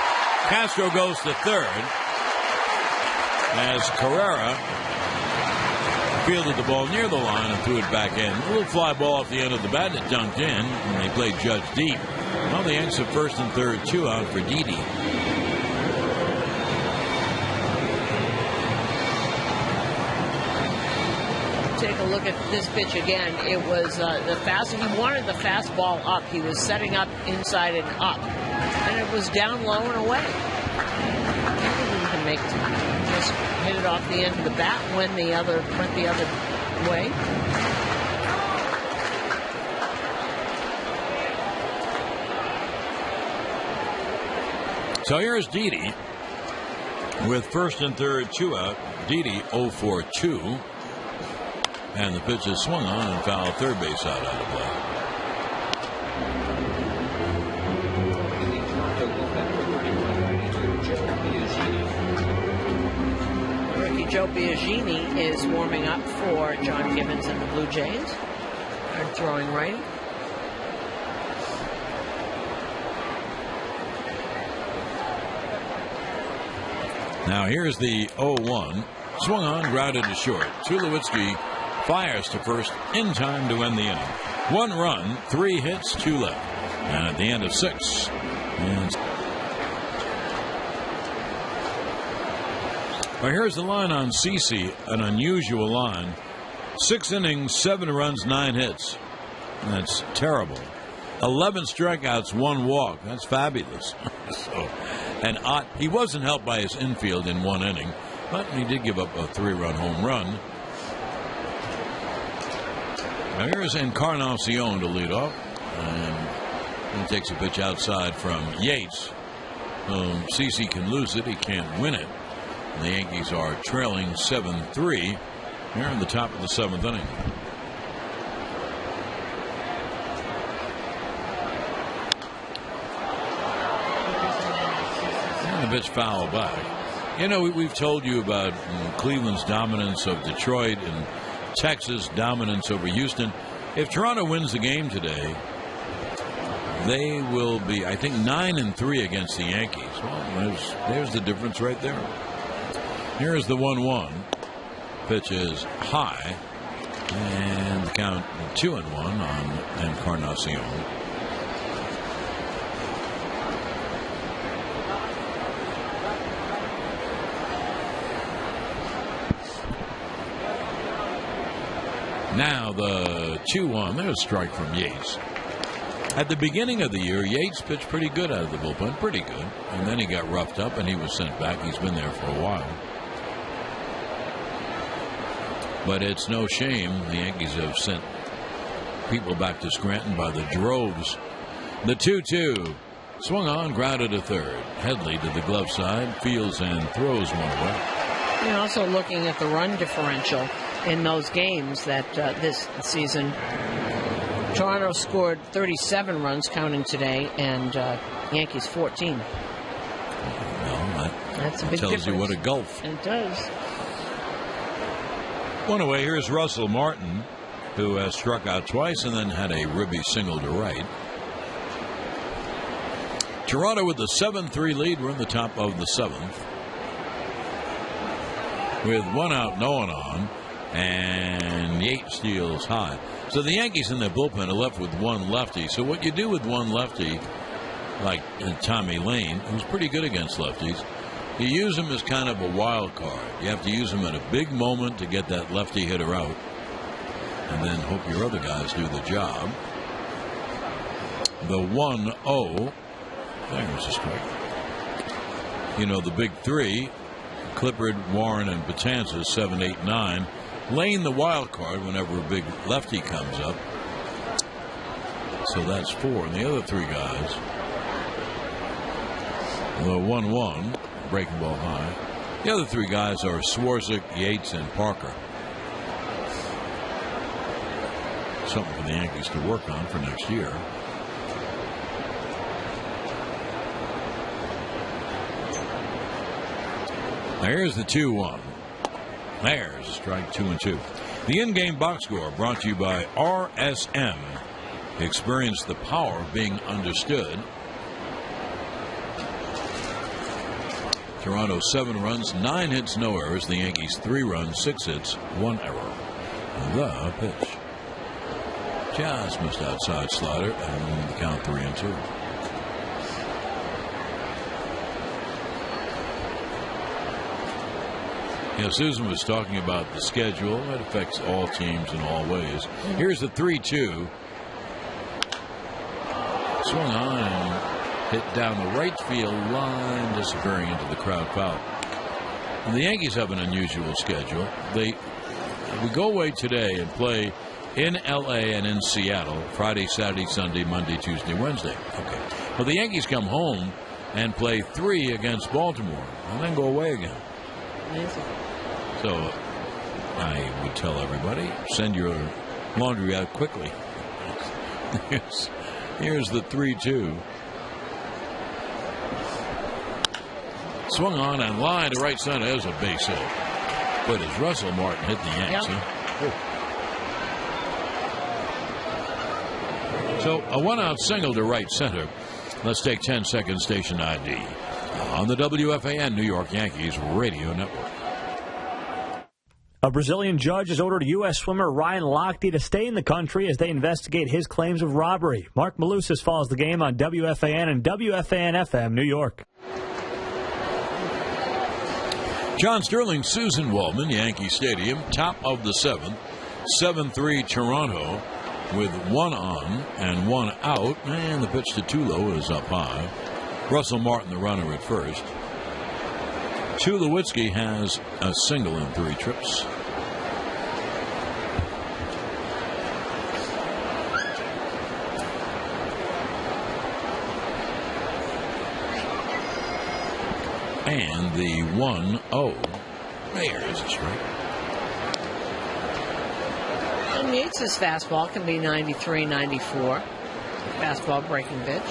Castro goes to third as Carrera fielded the ball near the line and threw it back in. A little fly ball off the end of the bat, and it dunked in, and they played Judge deep. Well, the Yanks have first and third, 2 out for Didi. Take a look at this pitch again. It was the fast. He wanted the fastball up. He was setting up inside and up, and it was down low and away. He can make just hit it off the end of the bat when went the other way. So here's Didi with first and third, 2 out. Didi 0 for 2. And the pitch is swung on and foul, third base out of play. Rookie Joe Biagini is warming up for John Gibbons and the Blue Jays. They're throwing righty. Now here's the 0-1. Swung on, grounded to short. Tulowitzki fires to first in time to end the inning. 1 run, 3 hits, 2 left. And at the end of 6. Well, here's the line on CeCe, an unusual line. 6 innings, 7 runs, 9 hits. That's terrible. 11 strikeouts, 1 walk. That's fabulous. He wasn't helped by his infield in 1 inning, but he did give up a 3-run home run. Now here's Encarnacion to lead off, and he takes a pitch outside from Yates. CeCe can lose it, he can't win it. And the Yankees are trailing 7-3 here in the top of the 7th inning. And the pitch foul back. You know, we've told you about Cleveland's dominance of Detroit and Texas dominance over Houston. If Toronto wins the game today, they will be, I think, 9-3 against the Yankees. Well, there's the difference right there. Here's the 1-1. Pitch is high, and the count 2-1 on Encarnacion. Now the 2-1. There's a strike from Yates. At the beginning of the year, Yates pitched pretty good out of the bullpen, pretty good. And then he got roughed up and he was sent back. He's been there for a while. But it's no shame the Yankees have sent people back to Scranton by the droves. The 2-2. Swung on, grounded to third. Headley to the glove side, fields and throws one away. And also looking at the run differential in those games that this season, Toronto scored 37 runs counting today, and Yankees 14. Well, that's a big tells difference. You what a gulf. It does. One away. Here's Russell Martin, who has struck out twice and then had a ribby single to right. Toronto with the 7-3 lead. We're in the top of the 7th. With 1 out, no one on. And Yates steals high. So the Yankees in their bullpen are left with 1 lefty. So what you do with 1 lefty, like Tommy Lane, who's pretty good against lefties, you use him as kind of a wild card. You have to use him at a big moment to get that lefty hitter out. And then hope your other guys do the job. The 1-0. There's a strike. You know, the big 3, Clippard, Warren, and Betances, 7, 8, 9. Lane the wild card whenever a big lefty comes up. So that's 4. And the other 3 guys. The 1-1, breaking ball high. The other three guys are Swarzak, Yates, and Parker. Something for the Yankees to work on for next year. There's the 2-1. There's strike 2-2. The in-game box score brought to you by RSM. Experience the power of being understood. Toronto 7 runs, 9 hits, no errors. The Yankees 3 runs, 6 hits, 1 error. The pitch. Just missed outside slider, and the count 3-2. Susan was talking about the schedule. It affects all teams in all ways. Here's the 3-2. Swung on and hit down the right field line, disappearing into the crowd foul. And the Yankees have an unusual schedule. We go away today and play in L.A. and in Seattle, Friday, Saturday, Sunday, Monday, Tuesday, Wednesday. Okay. Well, the Yankees come home and play 3 against Baltimore and then go away again. Amazing. So I would tell everybody, send your laundry out quickly. Here's the 3-2. Swung on and line to right center. There's a base hit. But as Russell Martin hit the Yanks. Yep. Huh? So a 1-out single to right center. Let's take 10-second station ID on the WFAN New York Yankees Radio Network. A Brazilian judge has ordered U.S. swimmer Ryan Lochte to stay in the country as they investigate his claims of robbery. Mark Malusis follows the game on WFAN and WFAN-FM New York. John Sterling, Susan Waldman, Yankee Stadium, top of the 7th, 7-3 Toronto with 1 on and 1 out, and the pitch to Tulo is up high. Russell Martin, the runner at first. Tulowitzki has a single in 3 trips. And the 1-0. There's a strike. And Yates' fastball can be 93, 94. Fastball breaking pitch.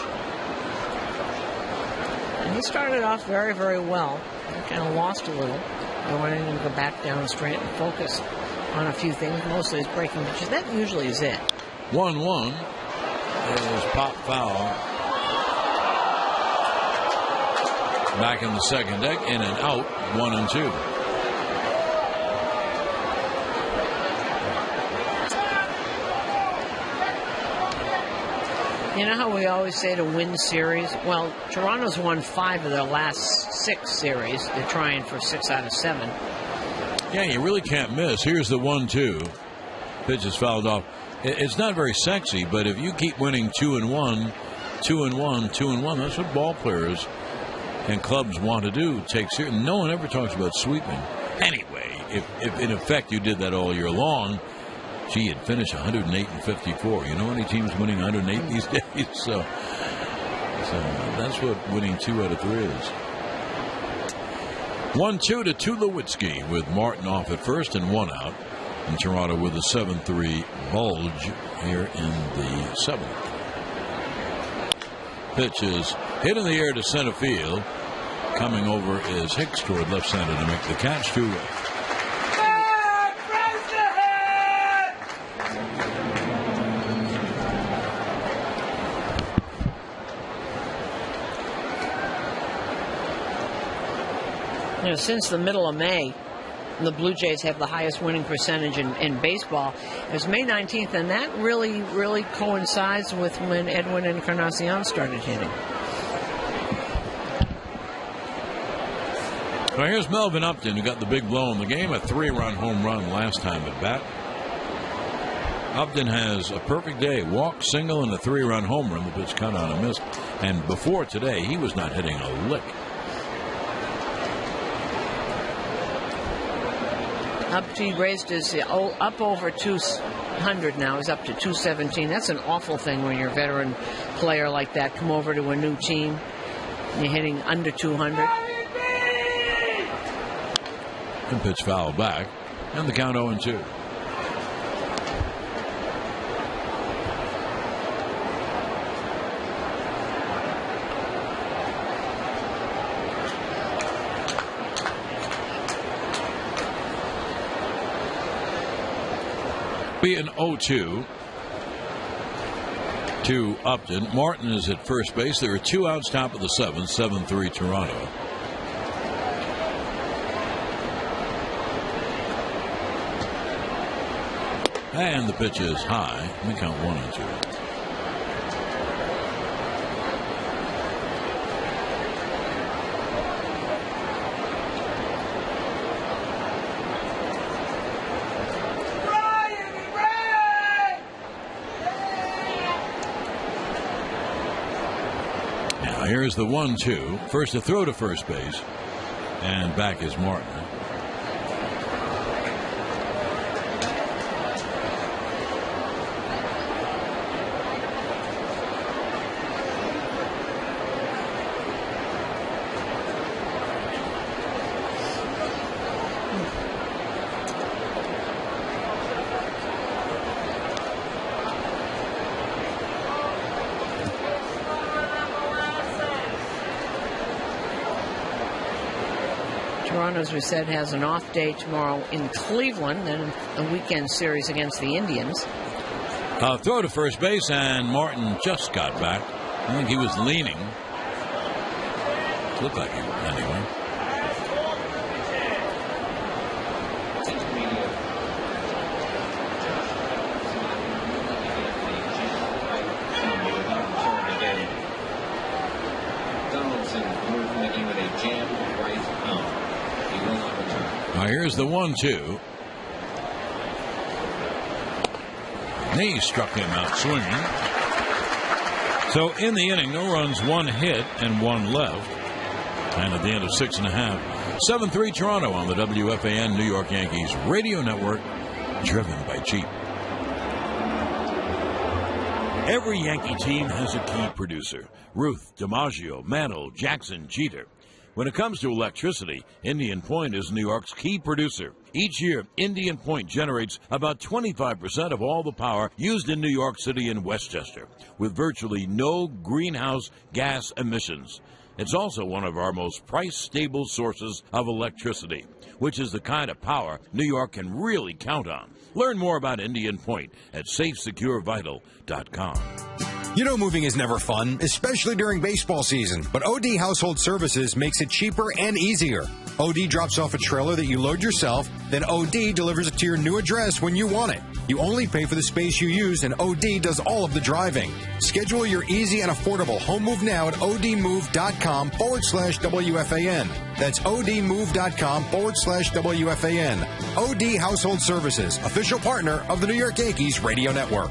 And he started off very, very well. He kind of lost a little. I wanted him to go back down straight and focus on a few things, mostly his breaking pitches. That usually is it. 1-1. There's pop foul. Back in the second deck, in and out, 1-2. You know how we always say to win series? Well, Toronto's won 5 of their last 6 series. They're trying for 6 out of 7. Yeah, you really can't miss. Here's the 1-2. Pitch is fouled off. It's not very sexy, but if you keep winning 2-1, 2-1, 2-1, that's what ball players and clubs want to do. No one ever talks about sweeping. Anyway, if in effect you did that all year long, gee, it'd finish 108 and 54. You know how many teams winning 108 these days? So that's what winning 2 out of 3 is. 1-2 to Tulowitzki with Martin off at first and 1 out. And Toronto with a 7-3 bulge here in the 7th. Pitch is hit in the air to center field. Coming over is Hicks toward left center to make the catch. 2-away. You know, since the middle of May, the Blue Jays have the highest winning percentage in baseball. It was May 19th, and that really coincides with when Edwin Encarnacion started hitting. Well, here's Melvin Upton, who got the big blow in the game, a 3-run home run last time at bat. Upton has a perfect day, walk, single, and a 3-run home run. The pitch cut on a miss. And before today, he was not hitting a lick. He raised his up over 200 now. He's up to 217. That's an awful thing when you're a veteran player like that. Come over to a new team, and you're hitting under 200. And pitch foul back. And the count 0-2. Be an 0-2 to Upton. Martin is at first base. There are 2 outs, top of the 7th, 7-3 Toronto. And the pitch is high. We count 1-2. Here's the 1-2. First to throw to first base. And back is Martin. Toronto, as we said, has an off day tomorrow in Cleveland, and a weekend series against the Indians. Throw to first base, and Martin just got back. I think he was leaning. Looked like he was anyway. Here's the 1-2. He struck him out swinging. So in the inning, no runs, 1 hit, and 1 left. And at the end of 6.5, 7-3 Toronto on the WFAN New York Yankees radio network, driven by Jeep. Every Yankee team has a key producer. Ruth, DiMaggio, Mantle, Jackson, Jeter. When it comes to electricity, Indian Point is New York's key producer. Each year, Indian Point generates about 25% of all the power used in New York City and Westchester, with virtually no greenhouse gas emissions. It's also one of our most price-stable sources of electricity, which is the kind of power New York can really count on. Learn more about Indian Point at SafeSecureVital.com. You know moving is never fun, especially during baseball season, but OD Household Services makes it cheaper and easier. OD drops off a trailer that you load yourself, then OD delivers it to your new address when you want it. You only pay for the space you use, and OD does all of the driving. Schedule your easy and affordable home move now at odmove.com/WFAN. That's odmove.com/WFAN. OD Household Services, official partner of the New York Yankees Radio Network.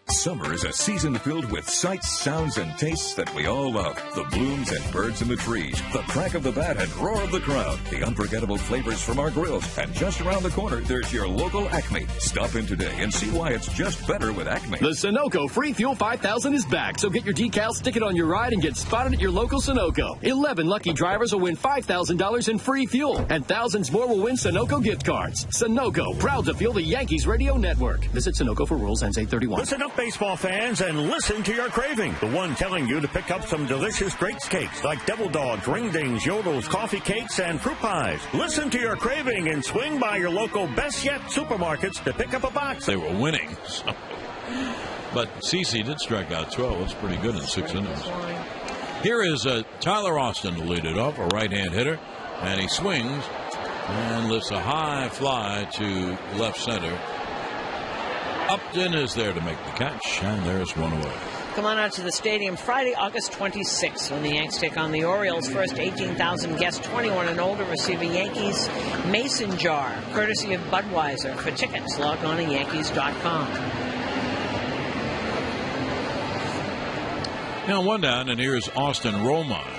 Summer is a season filled with sights, sounds, and tastes that we all love. The blooms and birds in the trees, the crack of the bat and roar of the crowd, the unforgettable flavors from our grills. And just around the corner, there's your local Acme. Stop in today and see why it's just better with Acme. The Sunoco Free Fuel 5000 is back, so get your decal, stick it on your ride, and get spotted at your local Sunoco. 11 lucky drivers will win $5,000 in free fuel, and thousands more will win Sunoco gift cards. Sunoco, proud to fuel the Yankees Radio Network. Visit Sunoco for rules, ends 8/31. Listen up, baseball fans, and listen to your craving. The one telling you to pick up some delicious Drake's cakes like Devil Dogs, Ring Dings, Yodels, coffee cakes, and fruit pies. Listen to your craving and swing by your local Best Yet supermarkets to pick up a box. They were winning. So. But CeCe did strike out 12. That's pretty good in 6 innings. Here is Tyler Austin to lead it off, a right-hand hitter, and he swings and lifts a high fly to left center. Upton is there to make the catch, and there's one away. Come on out to the stadium Friday, August 26th, when the Yanks take on the Orioles. First 18,000 guests 21 and older receive a Yankees Mason jar, courtesy of Budweiser. For tickets, log on to Yankees.com. Now 1 down, and here's Austin Romine.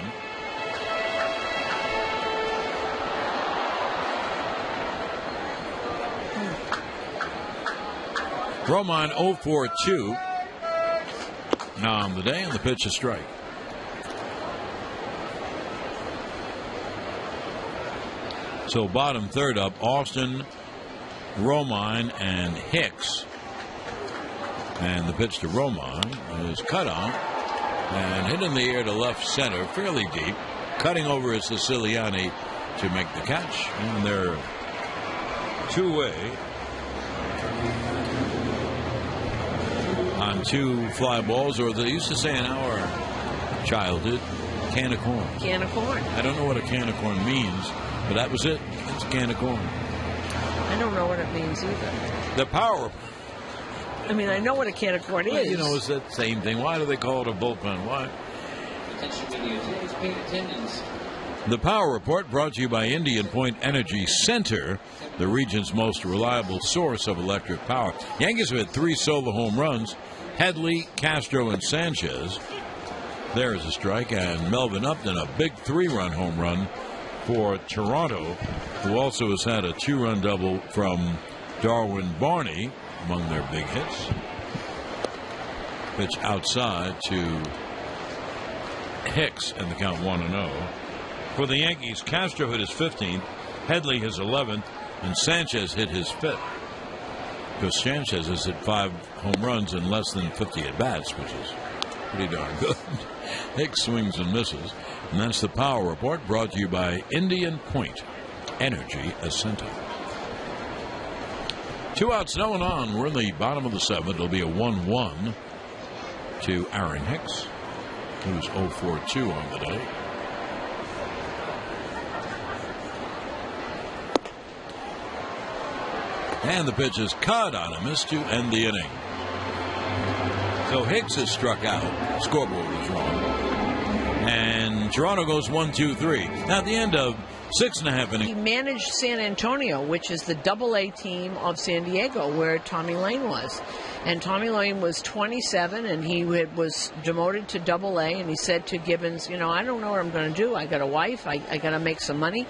Romine 0-for-2 now on the day, and the pitch is strike. So bottom third up, Austin, Romine, and Hicks. And the pitch to Romine is cut on and hit in the air to left center, fairly deep. Cutting over is Siciliani to make the catch. And they're two-way on two fly balls, or they used to say in our childhood, can of corn. Can of corn. I don't know what a can of corn means, but that was it. It's a can of corn. I don't know what it means either. The power. I mean, I know what a can of corn is. You know, it's that same thing. Why do they call it a bullpen? Why? The Power Report brought to you by Indian Point Energy Center, the region's most reliable source of electric power. Yankees have had 3 solo home runs. Headley, Castro, and Sanchez. There is a strike, and Melvin Upton, a big 3-run home run for Toronto, who also has had a 2-run double from Darwin Barney among their big hits. Pitch outside to Hicks, and the count 1-0. For the Yankees, Castro hit his 15th, Headley his 11th, and Sanchez hit his 5th. Because Sanchez has hit 5 home runs in less than 50 at-bats, which is pretty darn good. Hicks swings and misses. And that's the Power Report, brought to you by Indian Point Energy Center. 2 outs, no one on. We're in the bottom of the 7th. It'll be a 1-1 to Aaron Hicks, who's 0-for-2 on the day. And the pitch is cut on a miss to end the inning. So Hicks is struck out. Scoreboard was wrong. And Toronto goes 1-2-3. Now at the end of 6.5 innings. He managed San Antonio, which is the Double-A team of San Diego, where Tommy Lane was. And Tommy Lane was 27, and he was demoted to Double-A, and he said to Gibbons, you know, I don't know what I'm going to do. I got a wife. I got to make some money.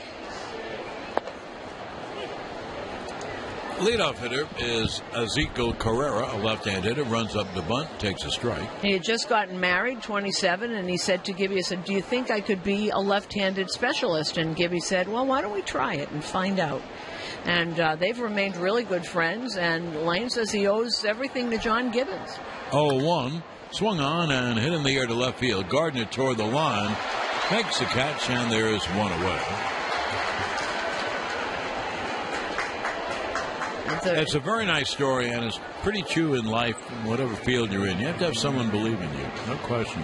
Leadoff hitter is Ezekiel Carrera, a left-hand hitter, runs up the bunt, takes a strike. He had just gotten married, 27, and he said to Gibby, he said, do you think I could be a left-handed specialist? And Gibby said, well, why don't we try it and find out? And they've remained really good friends, and Lane says he owes everything to John Gibbons. 0-1, swung on and hit in the air to left field. Gardner toward the line, makes the catch, and there is one away. It's a very nice story, and it's pretty true in life, whatever field you're in. You have to have someone believe in you, no question.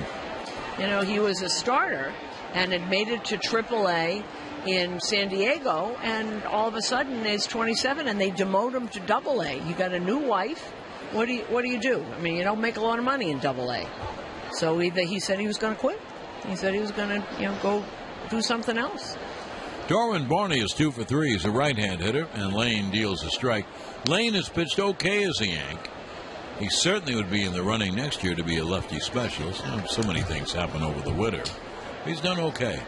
You know, he was a starter and had made it to AAA in San Diego, and all of a sudden is 27, and they demote him to Double-A. You got a new wife. What do you do? I mean, you don't make a lot of money in Double-A. So he said he was going to quit. He said he was going to, go do something else. Darwin Barney is 2 for 3. He's a right-hand hitter, and Lane deals a strike. Lane has pitched okay as a Yank. He certainly would be in the running next year to be a lefty specialist. So many things happen over the winter. He's done okay.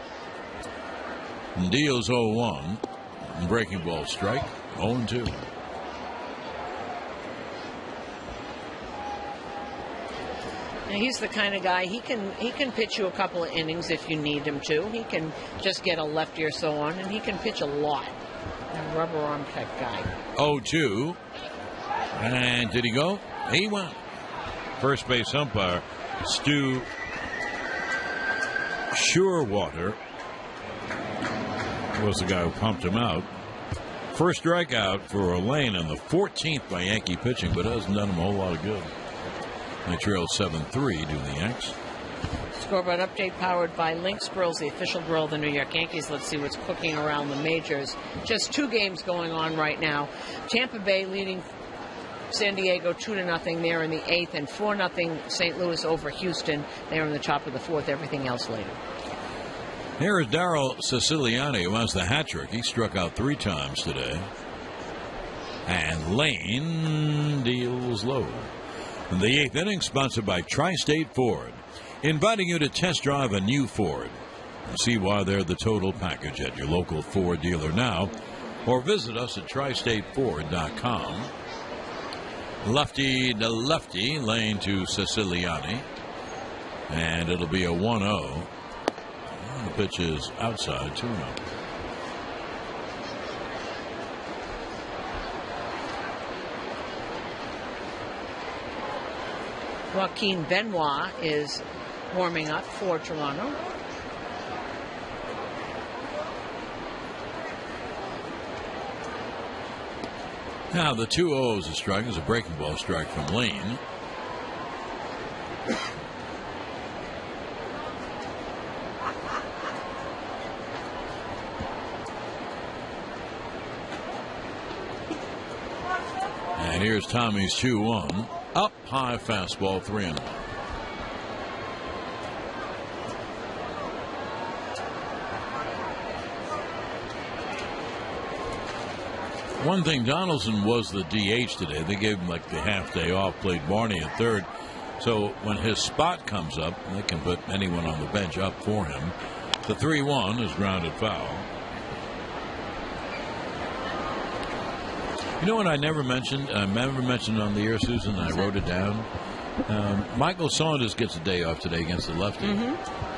And deals 0-1. And breaking ball strike, 0-2. Now, he's the kind of guy, he can pitch you a couple of innings if you need him to. He can just get a lefty or so on, and he can pitch a lot. A rubber arm type guy. 0-2. And did he go? He went. First base umpire, Stu Surewater, was the guy who pumped him out. First strikeout for Lane, and the 14th by Yankee pitching, but it hasn't done him a whole lot of good. They trail 7-3 to the Yanks. Scoreboard update powered by Lynx Grills, the official grill of the New York Yankees. Let's see what's cooking around the majors. Just 2 games going on right now. Tampa Bay leading San Diego 2-0 there in the 8th, and 4-0 St. Louis over Houston. They're in the top of the 4th. Everything else later. Here is Darryl Siciliani, who has the hat trick. He struck out 3 times today. And Lane deals low. In the 8th inning, sponsored by Tri-State Ford, inviting you to test drive a new Ford and see why they're the total package at your local Ford dealer now, or visit us at tristateford.com. Lefty to lefty, Lane to Siciliani, and it'll be a 1-0. And the pitch is outside, 2-0. Joaquin Benoit is warming up for Toronto. Now the 2-0 is a strike. Is a breaking ball strike from Lane. And here's Tommy's 2-1. Up high fastball, 3-0. One thing, Donaldson was the DH today. They gave him like the half day off, played Barney at third. So when his spot comes up, they can put anyone on the bench up for him. The 3-1 is grounded foul. You know what I never mentioned? I never mentioned on the air, Susan. I wrote it down. Michael Saunders gets a day off today against the lefty.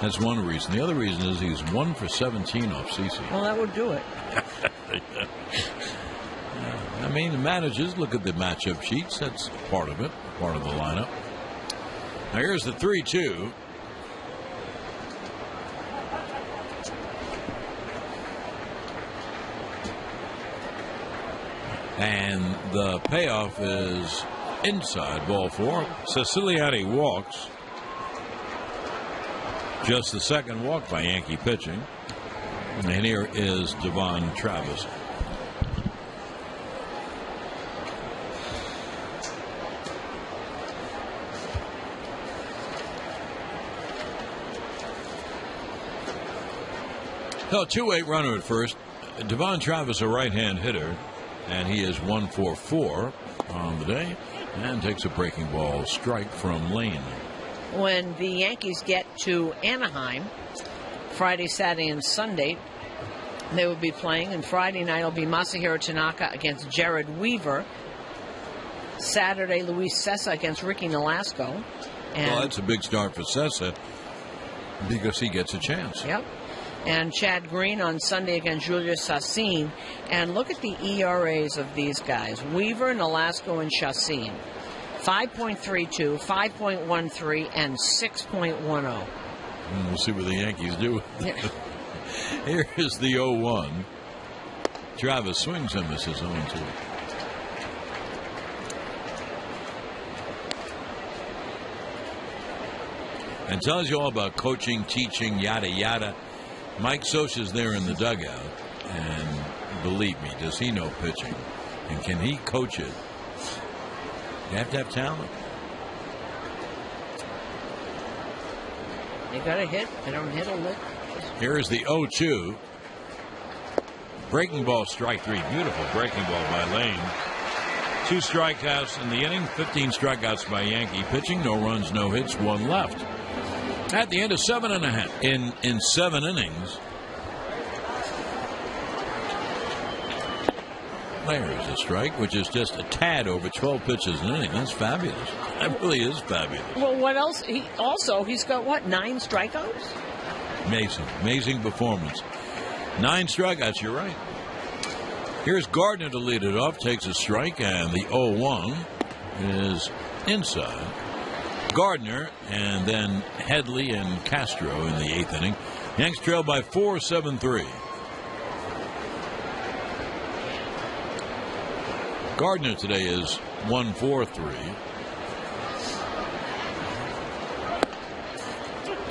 That's one reason. The other reason is he's 1 for 17 off CC. Well, that would do it. I mean, the managers look at the matchup sheets. That's part of it, part of the lineup. Now here's the 3-2. And the payoff is inside, ball 4. Siciliani walks. Just the second walk by Yankee pitching. And here is Devon Travis. No, 2-8 runner at first. Devon Travis, a right-hand hitter, and he is 1 for 4 on the day, and takes a breaking ball strike from Lane. When the Yankees get to Anaheim, Friday, Saturday, and Sunday, they will be playing, and Friday night will be Masahiro Tanaka against Jared Weaver. Saturday, Luis Sessa against Ricky Nolasco. And well, that's a big start for Sessa because he gets a chance. Yep. And Chad Green on Sunday against Julius Sassin. And look at the ERAs of these guys. Weaver, Nolasco, and Sassin. 5.32, 5.13, and 6.10. We'll see what the Yankees do. Yeah. Here is the 0-1. Travis swings and misses 0-2. And tells you all about coaching, teaching, yada, yada. Mike Scioscia's there in the dugout, and believe me, does he know pitching? And can he coach it? You have to have talent. They got to hit. They don't hit a lick. Here is the 0-2. Breaking ball, strike 3. Beautiful breaking ball by Lane. 2 strikeouts in the inning, 15 strikeouts by Yankee pitching. No runs, no hits, 1 left. At the end of 7.5 in 7 innings. There's a strike, which is just a tad over 12 pitches an inning. That's fabulous. That really is fabulous. Well, what else? He's got what, 9 strikeouts? Amazing performance. 9 strikeouts, you're right. Here's Gardner to lead it off, takes a strike, and the 0-1 is inside. Gardner, and then Headley and Castro in the 8th inning. Yanks trail by 4, 7-3. Gardner today is 1 for 3.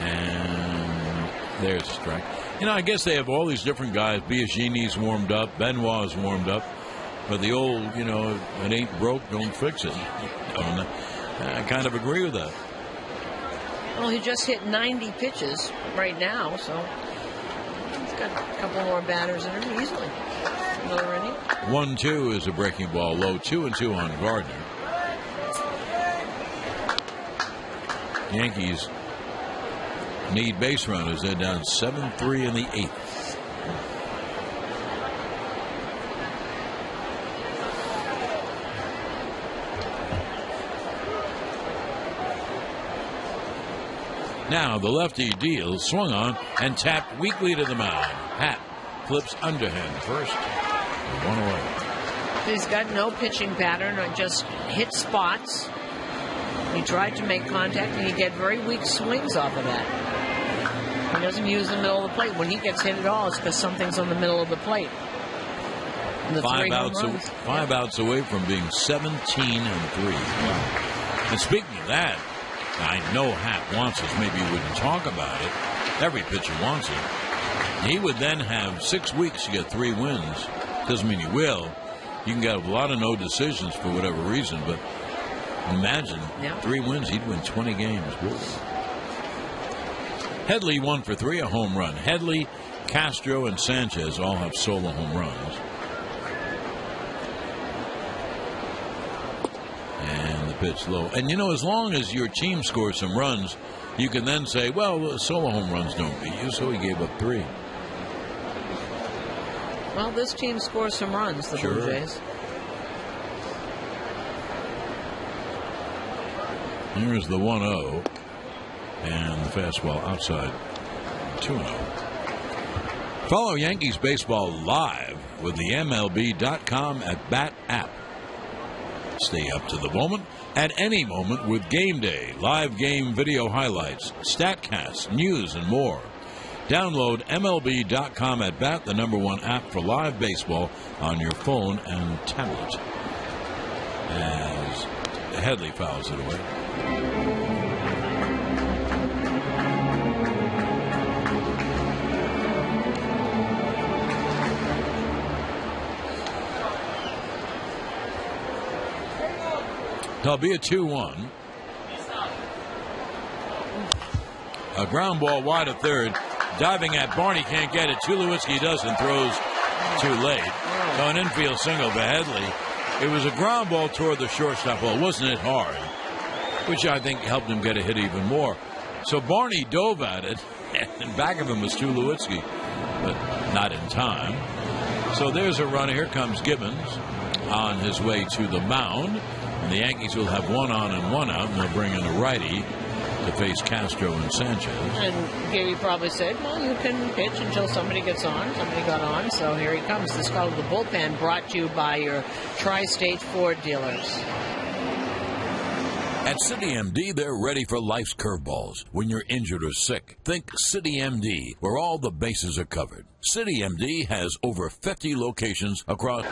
And there's a strike. You know, I guess they have all these different guys. Biagini's warmed up. Benoit's warmed up. But the old, it ain't broke, don't fix it. I kind of agree with that. Well, he just hit 90 pitches right now, so he's got a couple more batters in him easily. Another inning. 1-2 is a breaking ball low. 2-2 on Gardner. Yankees need base runners. They're down 7-3 in the 8th. Now the lefty deals, swung on, and tapped weakly to the mound. Happ flips underhand first. 1 away. He's got no pitching pattern, or just hit spots. He tried to make contact, and you get very weak swings off of that. He doesn't use the middle of the plate. When he gets hit at all, it's because something's on the middle of the plate. The 5 outs away from being 17-3. And speaking of that, I know Hap wants us. Maybe he wouldn't talk about it. Every pitcher wants it. He would then have 6 weeks to get 3 wins. Doesn't mean he will. You can get a lot of no decisions for whatever reason, but imagine 3 wins, he'd win 20 games. Whoa. Headley 1 for 3, a home run. Headley, Castro, and Sanchez all have solo home runs. And the pitch low. And as long as your team scores some runs, you can then say, well, solo home runs don't beat you, so he gave up 3. Well, this team scores some runs, the Blue Jays. Here's the 1-0. And the fastball outside 2-0. Follow Yankees baseball live with the MLB.com at Bat app. Stay up to the moment at any moment with Game Day, live game video highlights, StatCasts, news, and more. Download MLB.com at Bat, the #1 app for live baseball on your phone and tablet. As Headley fouls it away. There'll be a 2-1. A ground ball wide of third. Diving at Barney, can't get it. Tulowitzki does and throws too late. So an infield single for Headley. It was a ground ball toward the shortstop. Well, wasn't it hard? Which I think helped him get a hit even more. So Barney dove at it, and back of him was Tulowitzki, but not in time. So there's a run. Here comes Gibbons on his way to the mound. And the Yankees will have 1 on and 1 out, and they'll bring in a righty to face Castro and Sanchez. And Gary probably said, well, you can pitch until somebody gets on. Somebody got on, so here he comes. This call of the bullpen brought to you by your Tri-State Ford dealers. At City MD, they're ready for life's curveballs. When you're injured or sick, think City MD, where all the bases are covered. City MD has over 50 locations across...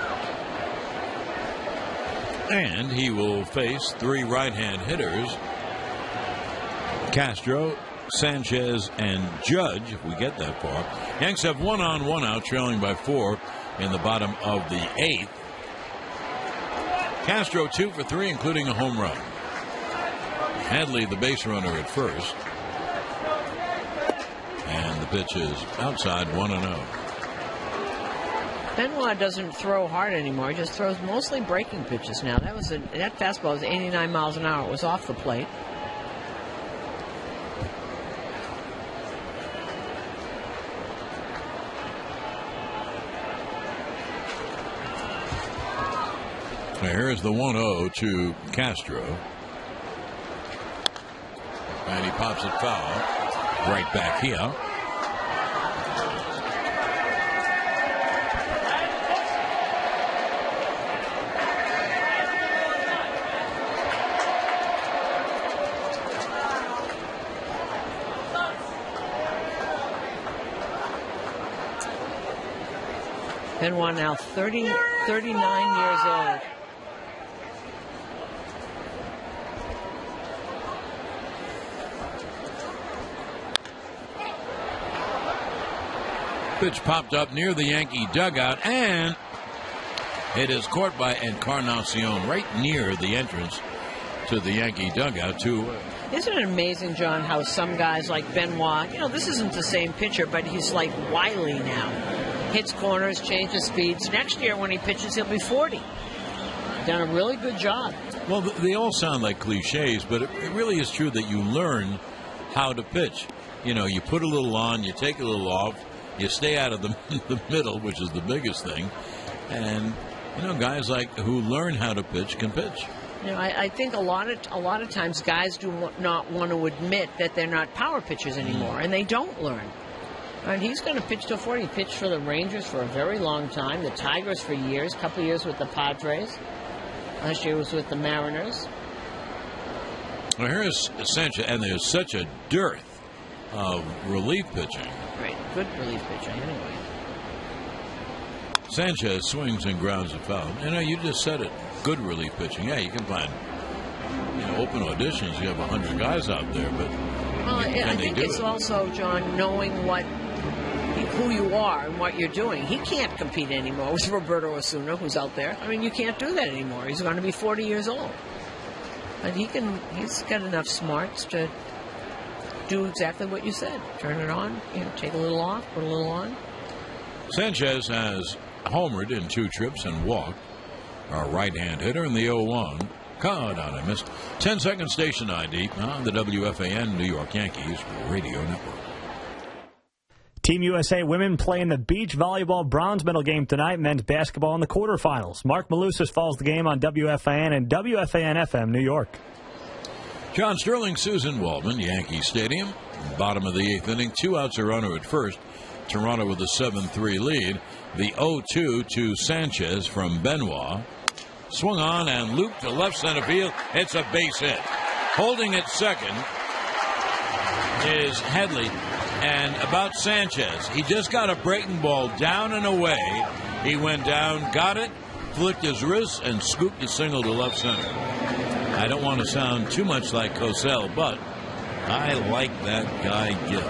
And he will face 3 right-hand hitters, Castro, Sanchez, and Judge, if we get that far. Yanks have 1 on, 1 out, trailing by 4 in the bottom of the 8th. Castro 2 for 3, including a home run. Hadley, the base runner at first. And the pitch is outside, 1-0. Benoit doesn't throw hard anymore. He just throws mostly breaking pitches now. That fastball was 89 miles an hour. It was off the plate. Here's the 1-0 to Castro. And he pops it foul. Right back here. Benoit now 39 years old. Pitch popped up near the Yankee dugout, and it is caught by Encarnacion right near the entrance to the Yankee dugout. Isn't it amazing, John, how some guys like Benoit, this isn't the same pitcher, but he's like wily now. Hits corners, changes speeds. Next year when he pitches, he'll be 40. Done a really good job. Well, they all sound like cliches, but it really is true that you learn how to pitch. You put a little on, you take a little off, you stay out of the middle, which is the biggest thing. And, guys who learn how to pitch can pitch. I think a lot of times guys do not want to admit that they're not power pitchers anymore, and they don't learn. And he's going to pitch till 40. He pitched for the Rangers for a very long time, the Tigers for years, a couple of years with the Padres. Last year was with the Mariners. Well, here's Sanchez, and there's such a dearth of relief pitching. Right, good relief pitching anyway. Sanchez swings and grounds a foul. You just said it. Good relief pitching. Yeah, you can find open auditions. You have 100 guys out there, but I think it's also, John, knowing who you are and what you're doing. He can't compete anymore with Roberto Osuna, who's out there. I mean, you can't do that anymore. He's going to be 40 years old. But he's got enough smarts to do exactly what you said. Turn it on, take a little off, put a little on. Sanchez has homered in 2 trips and walked. Our right-hand hitter in the 0-1. Caught on a miss. 10-second station ID on the WFAN New York Yankees radio network. Team USA women play in the beach volleyball bronze medal game tonight. Men's basketball in the quarterfinals. Mark Malusis follows the game on WFAN and WFAN-FM New York. John Sterling, Susan Waldman, Yankee Stadium. Bottom of the 8th inning. 2 outs, a runner at first. Toronto with a 7-3 lead. The 0-2 to Sanchez from Benoit. Swung on and looped to left center field. It's a base hit. Holding at second is Headley. And about Sanchez, he just got a breaking ball down and away. He went down, got it, flicked his wrist, and scooped a single to left center. I don't want to sound too much like Cosell, but I like that guy gift.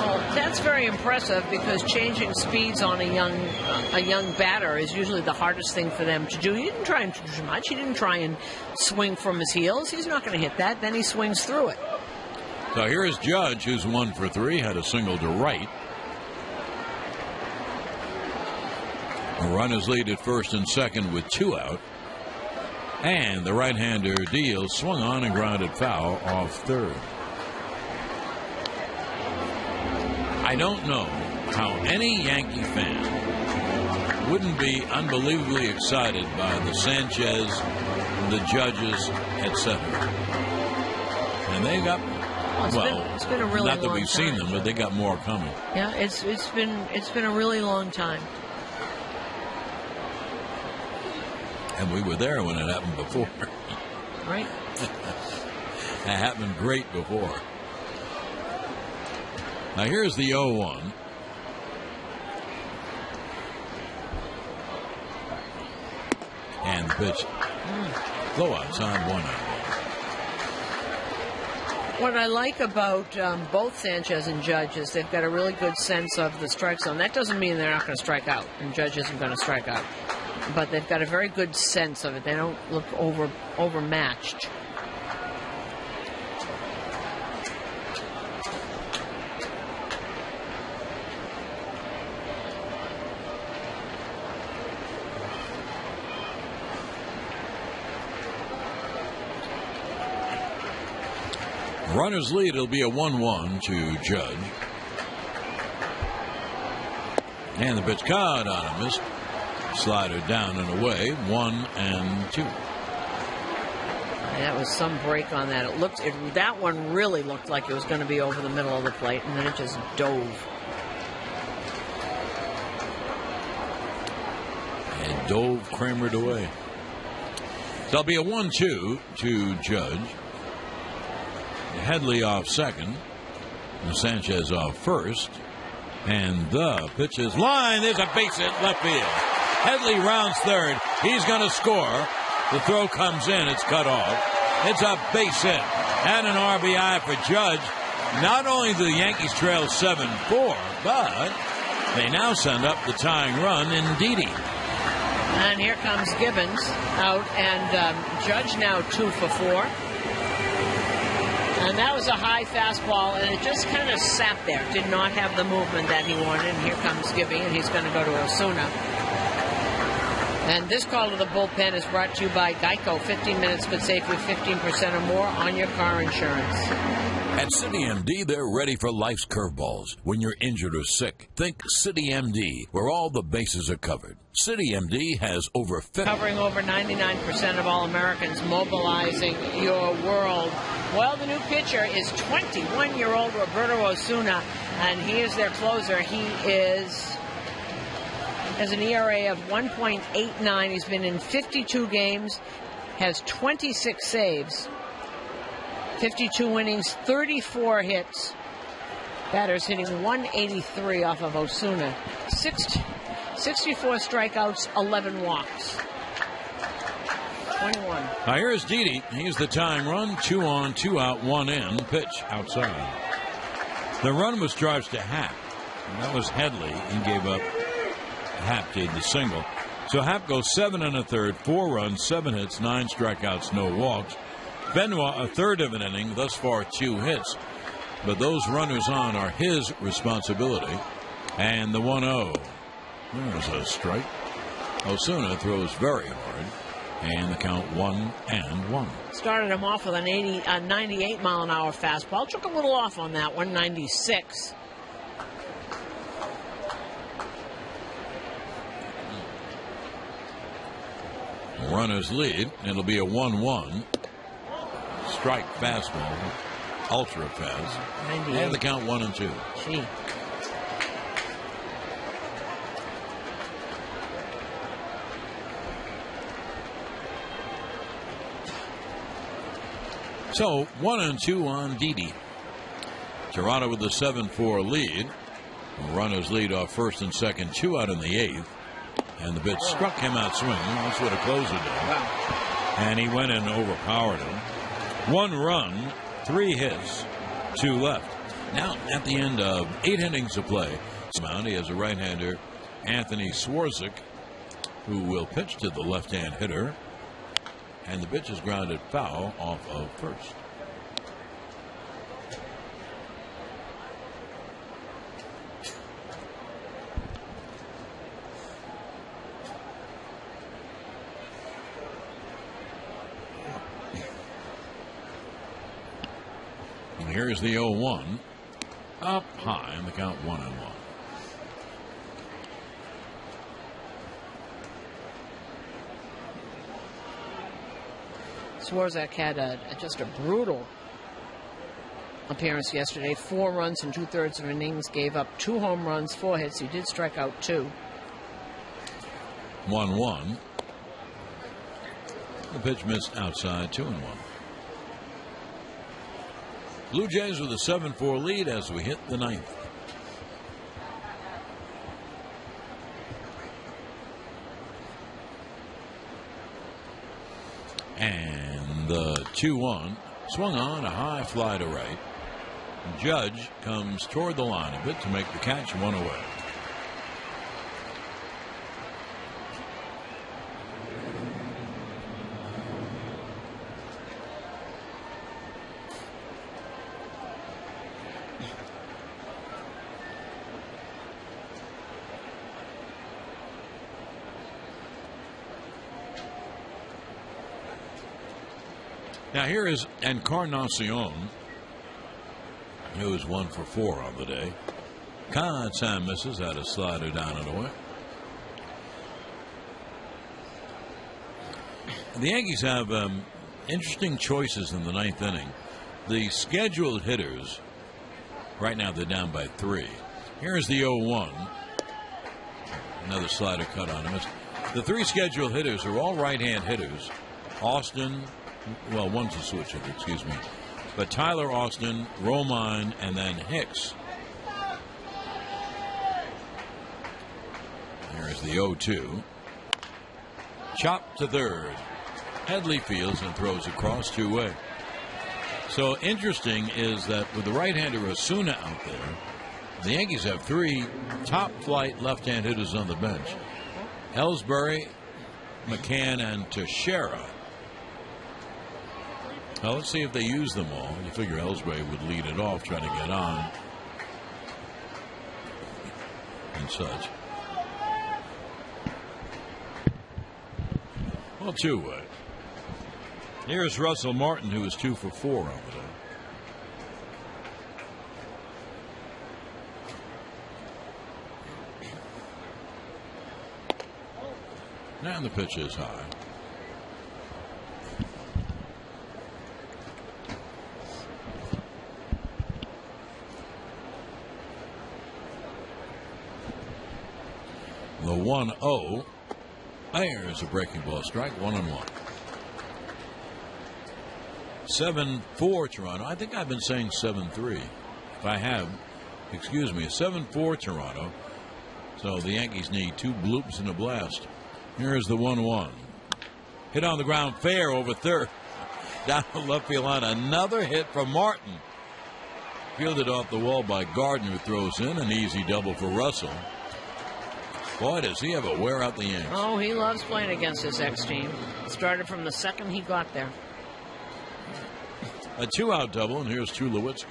Oh, that's very impressive because changing speeds on a young batter is usually the hardest thing for them to do. He didn't try and do too much. He didn't try and swing from his heels. He's not going to hit that. Then he swings through it. So here is Judge, who's 1 for 3, had a single to right. Runners lead at first and second with 2 out. And the right-hander deals, swung on and grounded foul off third. I don't know how any Yankee fan wouldn't be unbelievably excited by the Sanchez, the Judges, etc. And they got... It's been a really long time. Not that we've seen them, but they got more coming. Yeah, it's been a really long time. And we were there when it happened before. Right. That happened great before. Now here's the 0-1. And the pitch. Blowouts on 1 out. What I like about both Sanchez and Judge is they've got a really good sense of the strike zone. That doesn't mean they're not going to strike out, and Judge isn't going to strike out. But they've got a very good sense of it. They don't look overmatched. Runners lead. It'll be a 1-1 to Judge. And the pitch caught on a miss. Slider down and away. 1-2. That was some break on that. That one really looked like it was going to be over the middle of the plate, and then it just dove. And dove, Kramered away. So it'll be a 1-2 to Judge. Headley off second. And Sanchez off first. And the pitch is line. There's a base hit left field. Headley rounds third. He's going to score. The throw comes in. It's cut off. It's a base hit and an RBI for Judge. Not only do the Yankees trail 7-4, but they now send up the tying run in Didi. And here comes Gibbons out, and Judge now 2 for 4. And that was a high fastball, and it just kind of sat there. Did not have the movement that he wanted. And here comes Gibby, and he's going to go to Osuna. And this call to the bullpen is brought to you by Geico. 15 minutes could save you 15% or more on your car insurance. At CityMD, they're ready for life's curveballs. When you're injured or sick, think CityMD, where all the bases are covered. CityMD has over 50... Covering over 99% of all Americans, mobilizing your world. Well, the new pitcher is 21-year-old Roberto Osuna, and he is their closer. He has an ERA of 1.89. He's been in 52 games, has 26 saves. 52 innings, 34 hits. Batters hitting 183 off of Osuna. 64 strikeouts, 11 walks. 21. Now here's Didi. He's the tying run. 2 on, 2 out, 1 in. Pitch outside. The run was charged to Happ. And that was Headley. He gave up. Happ did the single. So Happ goes 7 1/3, 4 runs, 7 hits, 9 strikeouts, no walks. Benoit, a third of an inning, thus far 2 hits. But those runners on are his responsibility. And the 1-0. There's a strike. Osuna throws very hard. And the count 1-1. Started him off with a 98 mile an hour fastball. Took a little off on that one, 96. Runners lead. It'll be a 1-1. Strike fastball. Ultra fast. 98. And the count 1-2. Gee. So 1-2 on Didi. Toronto with the 7-4 lead. Runners lead off first and second, 2 out in the 8th. And the pitch struck him out swinging. That's what a closer did. Wow. And he went in and overpowered him. 1 run, 3 hits, 2 left. Now, at the end of 8 innings of play, he has a right-hander, Anthony Swarzik, who will pitch to the left-hand hitter. And the pitch is grounded foul off of first. And here's the 0-1. Up high, and the count 1-1. Swarzak had just a brutal appearance yesterday. 4 runs in 2/3 of innings. Gave up 2 home runs, 4 hits. He did strike out 2. 1-1. The pitch missed outside, 2-1. Blue Jays with a 7-4 lead as we hit the 9th. And the 2-1 swung on, a high fly to right. Judge comes toward the line a bit to make the catch, 1 away. Now here is Encarnacion, who is 1 for 4 on the day. Time misses, had a slider down and away. The Yankees have interesting choices in the 9th inning. The scheduled hitters, right now they're down by 3. Here's the 0-1. Another slider cut on him. The 3 scheduled hitters are all right-hand hitters. Austin, well, one's a switch hitter, excuse me. But Tyler Austin, Romine, and then Hicks. Here's the 0-2. Chop to third. Headley fields and throws across 2-way. So interesting is that with the right-hander Osuna out there, the Yankees have 3 top-flight left-hand hitters on the bench. Ellsbury, McCann, and Teixeira. Now let's see if they use them all. You figure Ellsbury would lead it off, trying to get on and such. Well, 2-way. Here's Russell Martin, who is 2 for 4 on the day. Now the pitch is high. The 1-0. There's a breaking ball strike, 1-1. 7-4 Toronto. I think I've been saying 7-3. If I have, excuse me, 7-4 Toronto. So the Yankees need 2 bloops and a blast. Here's the 1-1. Hit on the ground fair over third. Down the left field line. Another hit from Martin. Fielded off the wall by Gardner, who throws in an easy double for Russell. Boy, does he ever wear out the Yanks. Oh, he loves playing against his ex-team. Started from the second he got there. A 2-out double, and here's Tulowitzki.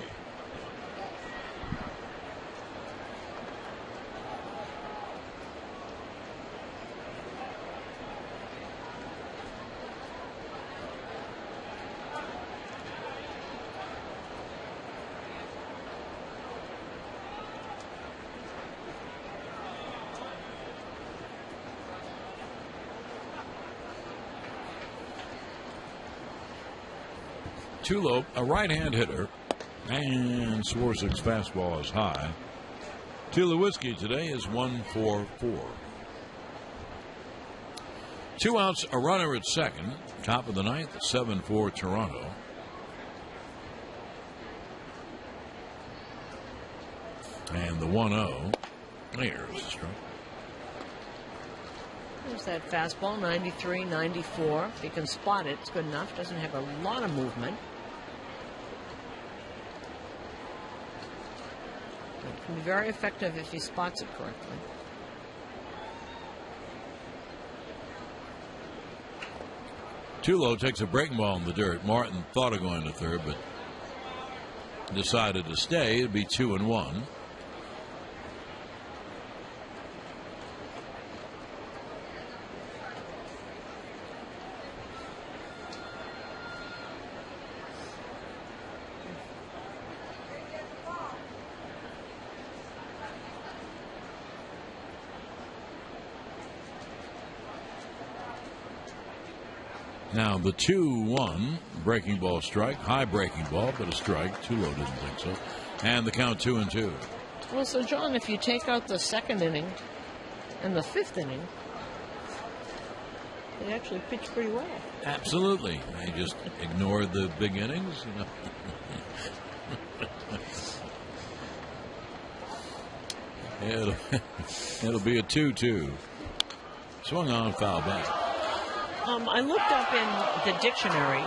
Tulo, a right-hand hitter, and Swarzak's fastball is high. Tulowitzki today is 1-for-4. 2 outs, a runner at second. Top of the ninth, 7-4 Toronto. And the 1-0. There's the strike. There's that fastball, 93, 94. If you can spot it, it's good enough. Doesn't have a lot of movement. It can be very effective if he spots it correctly. Tulo takes a breaking ball in the dirt. Martin thought of going to third, but decided to stay. It'd be 2-1. Now the 2-1 breaking ball strike, high breaking ball, but a strike. Tulo didn't think so. And the count 2-2. Well, so John, if you take out the second inning and the fifth inning, they actually pitched pretty well. Absolutely. They just ignored the big innings, you know. It'll be a 2-2. Swung on, foul back. I looked up in the dictionary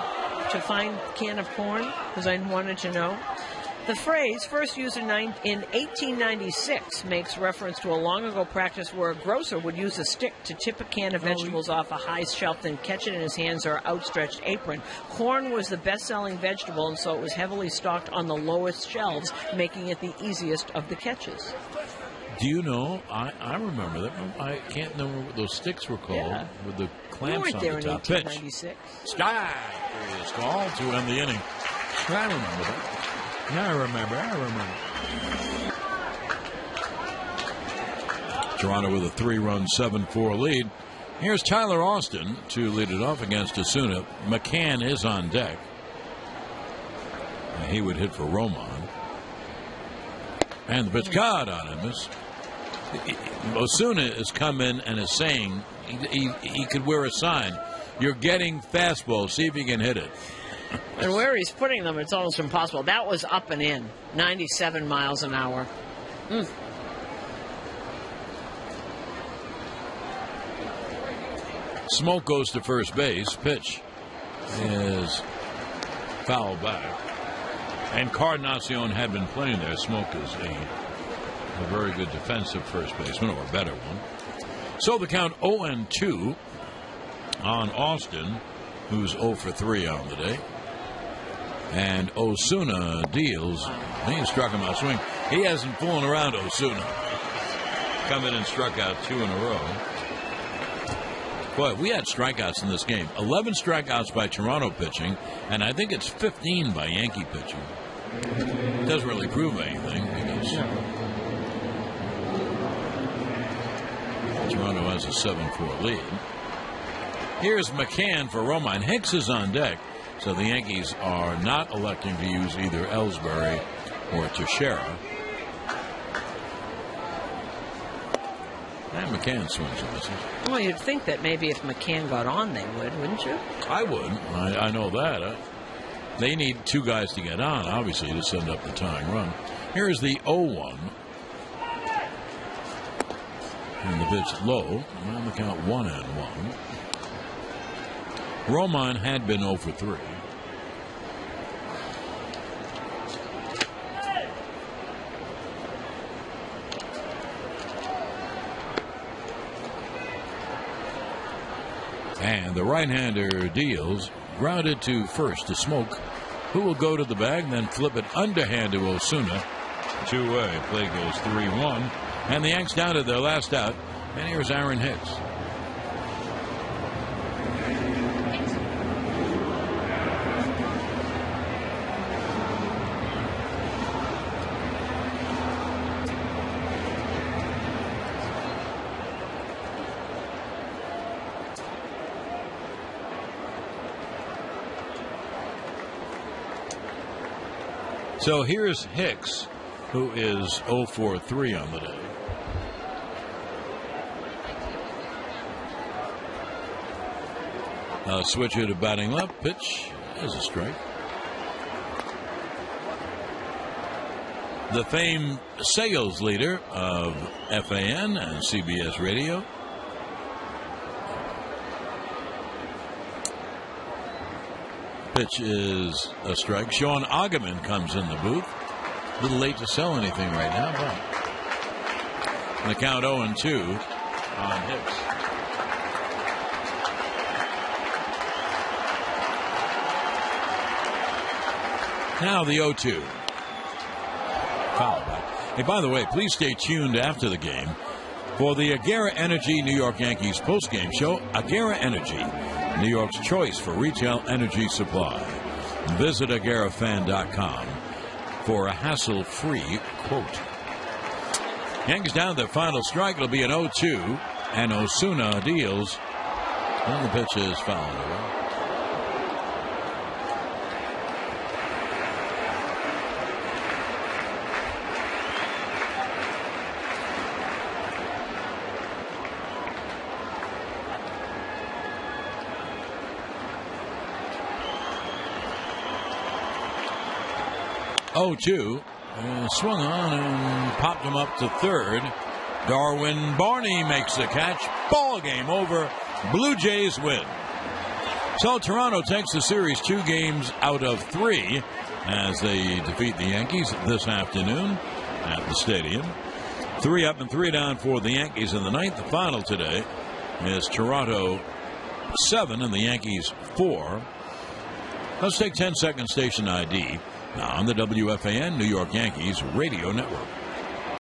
to find can of corn because I wanted to know. The phrase, first used in 1896, makes reference to a long-ago practice where a grocer would use a stick to tip a can of vegetables off a high shelf, then catch it in his hands or outstretched apron. Corn was the best-selling vegetable, and so it was heavily stocked on the lowest shelves, making it the easiest of the catches. Do you know, I remember that. I can't remember what those sticks were called with the clamps on the top. You weren't there in 1896. Strike is called to end the inning. I remember that. I remember. Toronto with a 3-run, 7-4 lead. Here's Tyler Austin to lead it off against Osuna. McCann is on deck. And he would hit for Roman. And the pitch caught on him. Osuna has come in and is saying he could wear a sign. You're getting fastball. See if you can hit it. And where he's putting them, it's almost impossible. That was up and in, 97 miles an hour. Smoke goes to first base. Pitch is foul back. And Carnacion had been playing there. Smoke is a very good defensive first baseman, or a better one. So the count 0-2 on Austin, who's 0 for 3 on the day. And Osuna deals. He struck him out swing. He hasn't fooling around, Osuna. Come in and struck out 2 in a row. Boy, we had strikeouts in this game. 11 strikeouts by Toronto pitching, and I think it's 15 by Yankee pitching. It doesn't really prove anything because Toronto has a 7-4 lead. Here's McCann for Romine. Hicks is on deck, so the Yankees are not electing to use either Ellsbury or Teixeira. And McCann swings and misses. Well, you'd think that maybe if McCann got on, they would, wouldn't you? I would. I know that. They need two guys to get on, obviously, to send up the tying run. Here's the 0-1. And the pitch low. On the count 1-1. Romine had been 0 for 3. And the right-hander deals, grounded to first to Smoke, who will go to the bag, then flip it underhand to Osuna. Two-way. Play goes 3-1. And the Yanks down to their last out. And here's Aaron Hicks. So here's Hicks, who is 0 for 3 on the day. Switcher to batting left. Pitch is a strike. The famed sales leader of FAN and CBS Radio. Pitch is a strike. Sean Oggeman comes in the booth. A little late to sell anything right now, but the count 0-2 on Hicks. Now the 0-2. Foul back. Hey, by the way, please stay tuned after the game for the Agera Energy New York Yankees postgame show. Agera Energy, New York's choice for retail energy supply. Visit agerafan.com for a hassle-free quote. Yankees down to their final strike. It'll be an 0-2, and Osuna deals. And the pitch is fouled away. Swung on and popped him up to third. Darwin Barney makes the catch. Ball game over. Blue Jays win. So Toronto takes the series 2 games out of 3 as they defeat the Yankees this afternoon at the stadium. 3 up and 3 down for the Yankees in the ninth. The final today is Toronto 7 and the Yankees 4. Let's take 10-second station ID. Now on the WFAN New York Yankees Radio Network.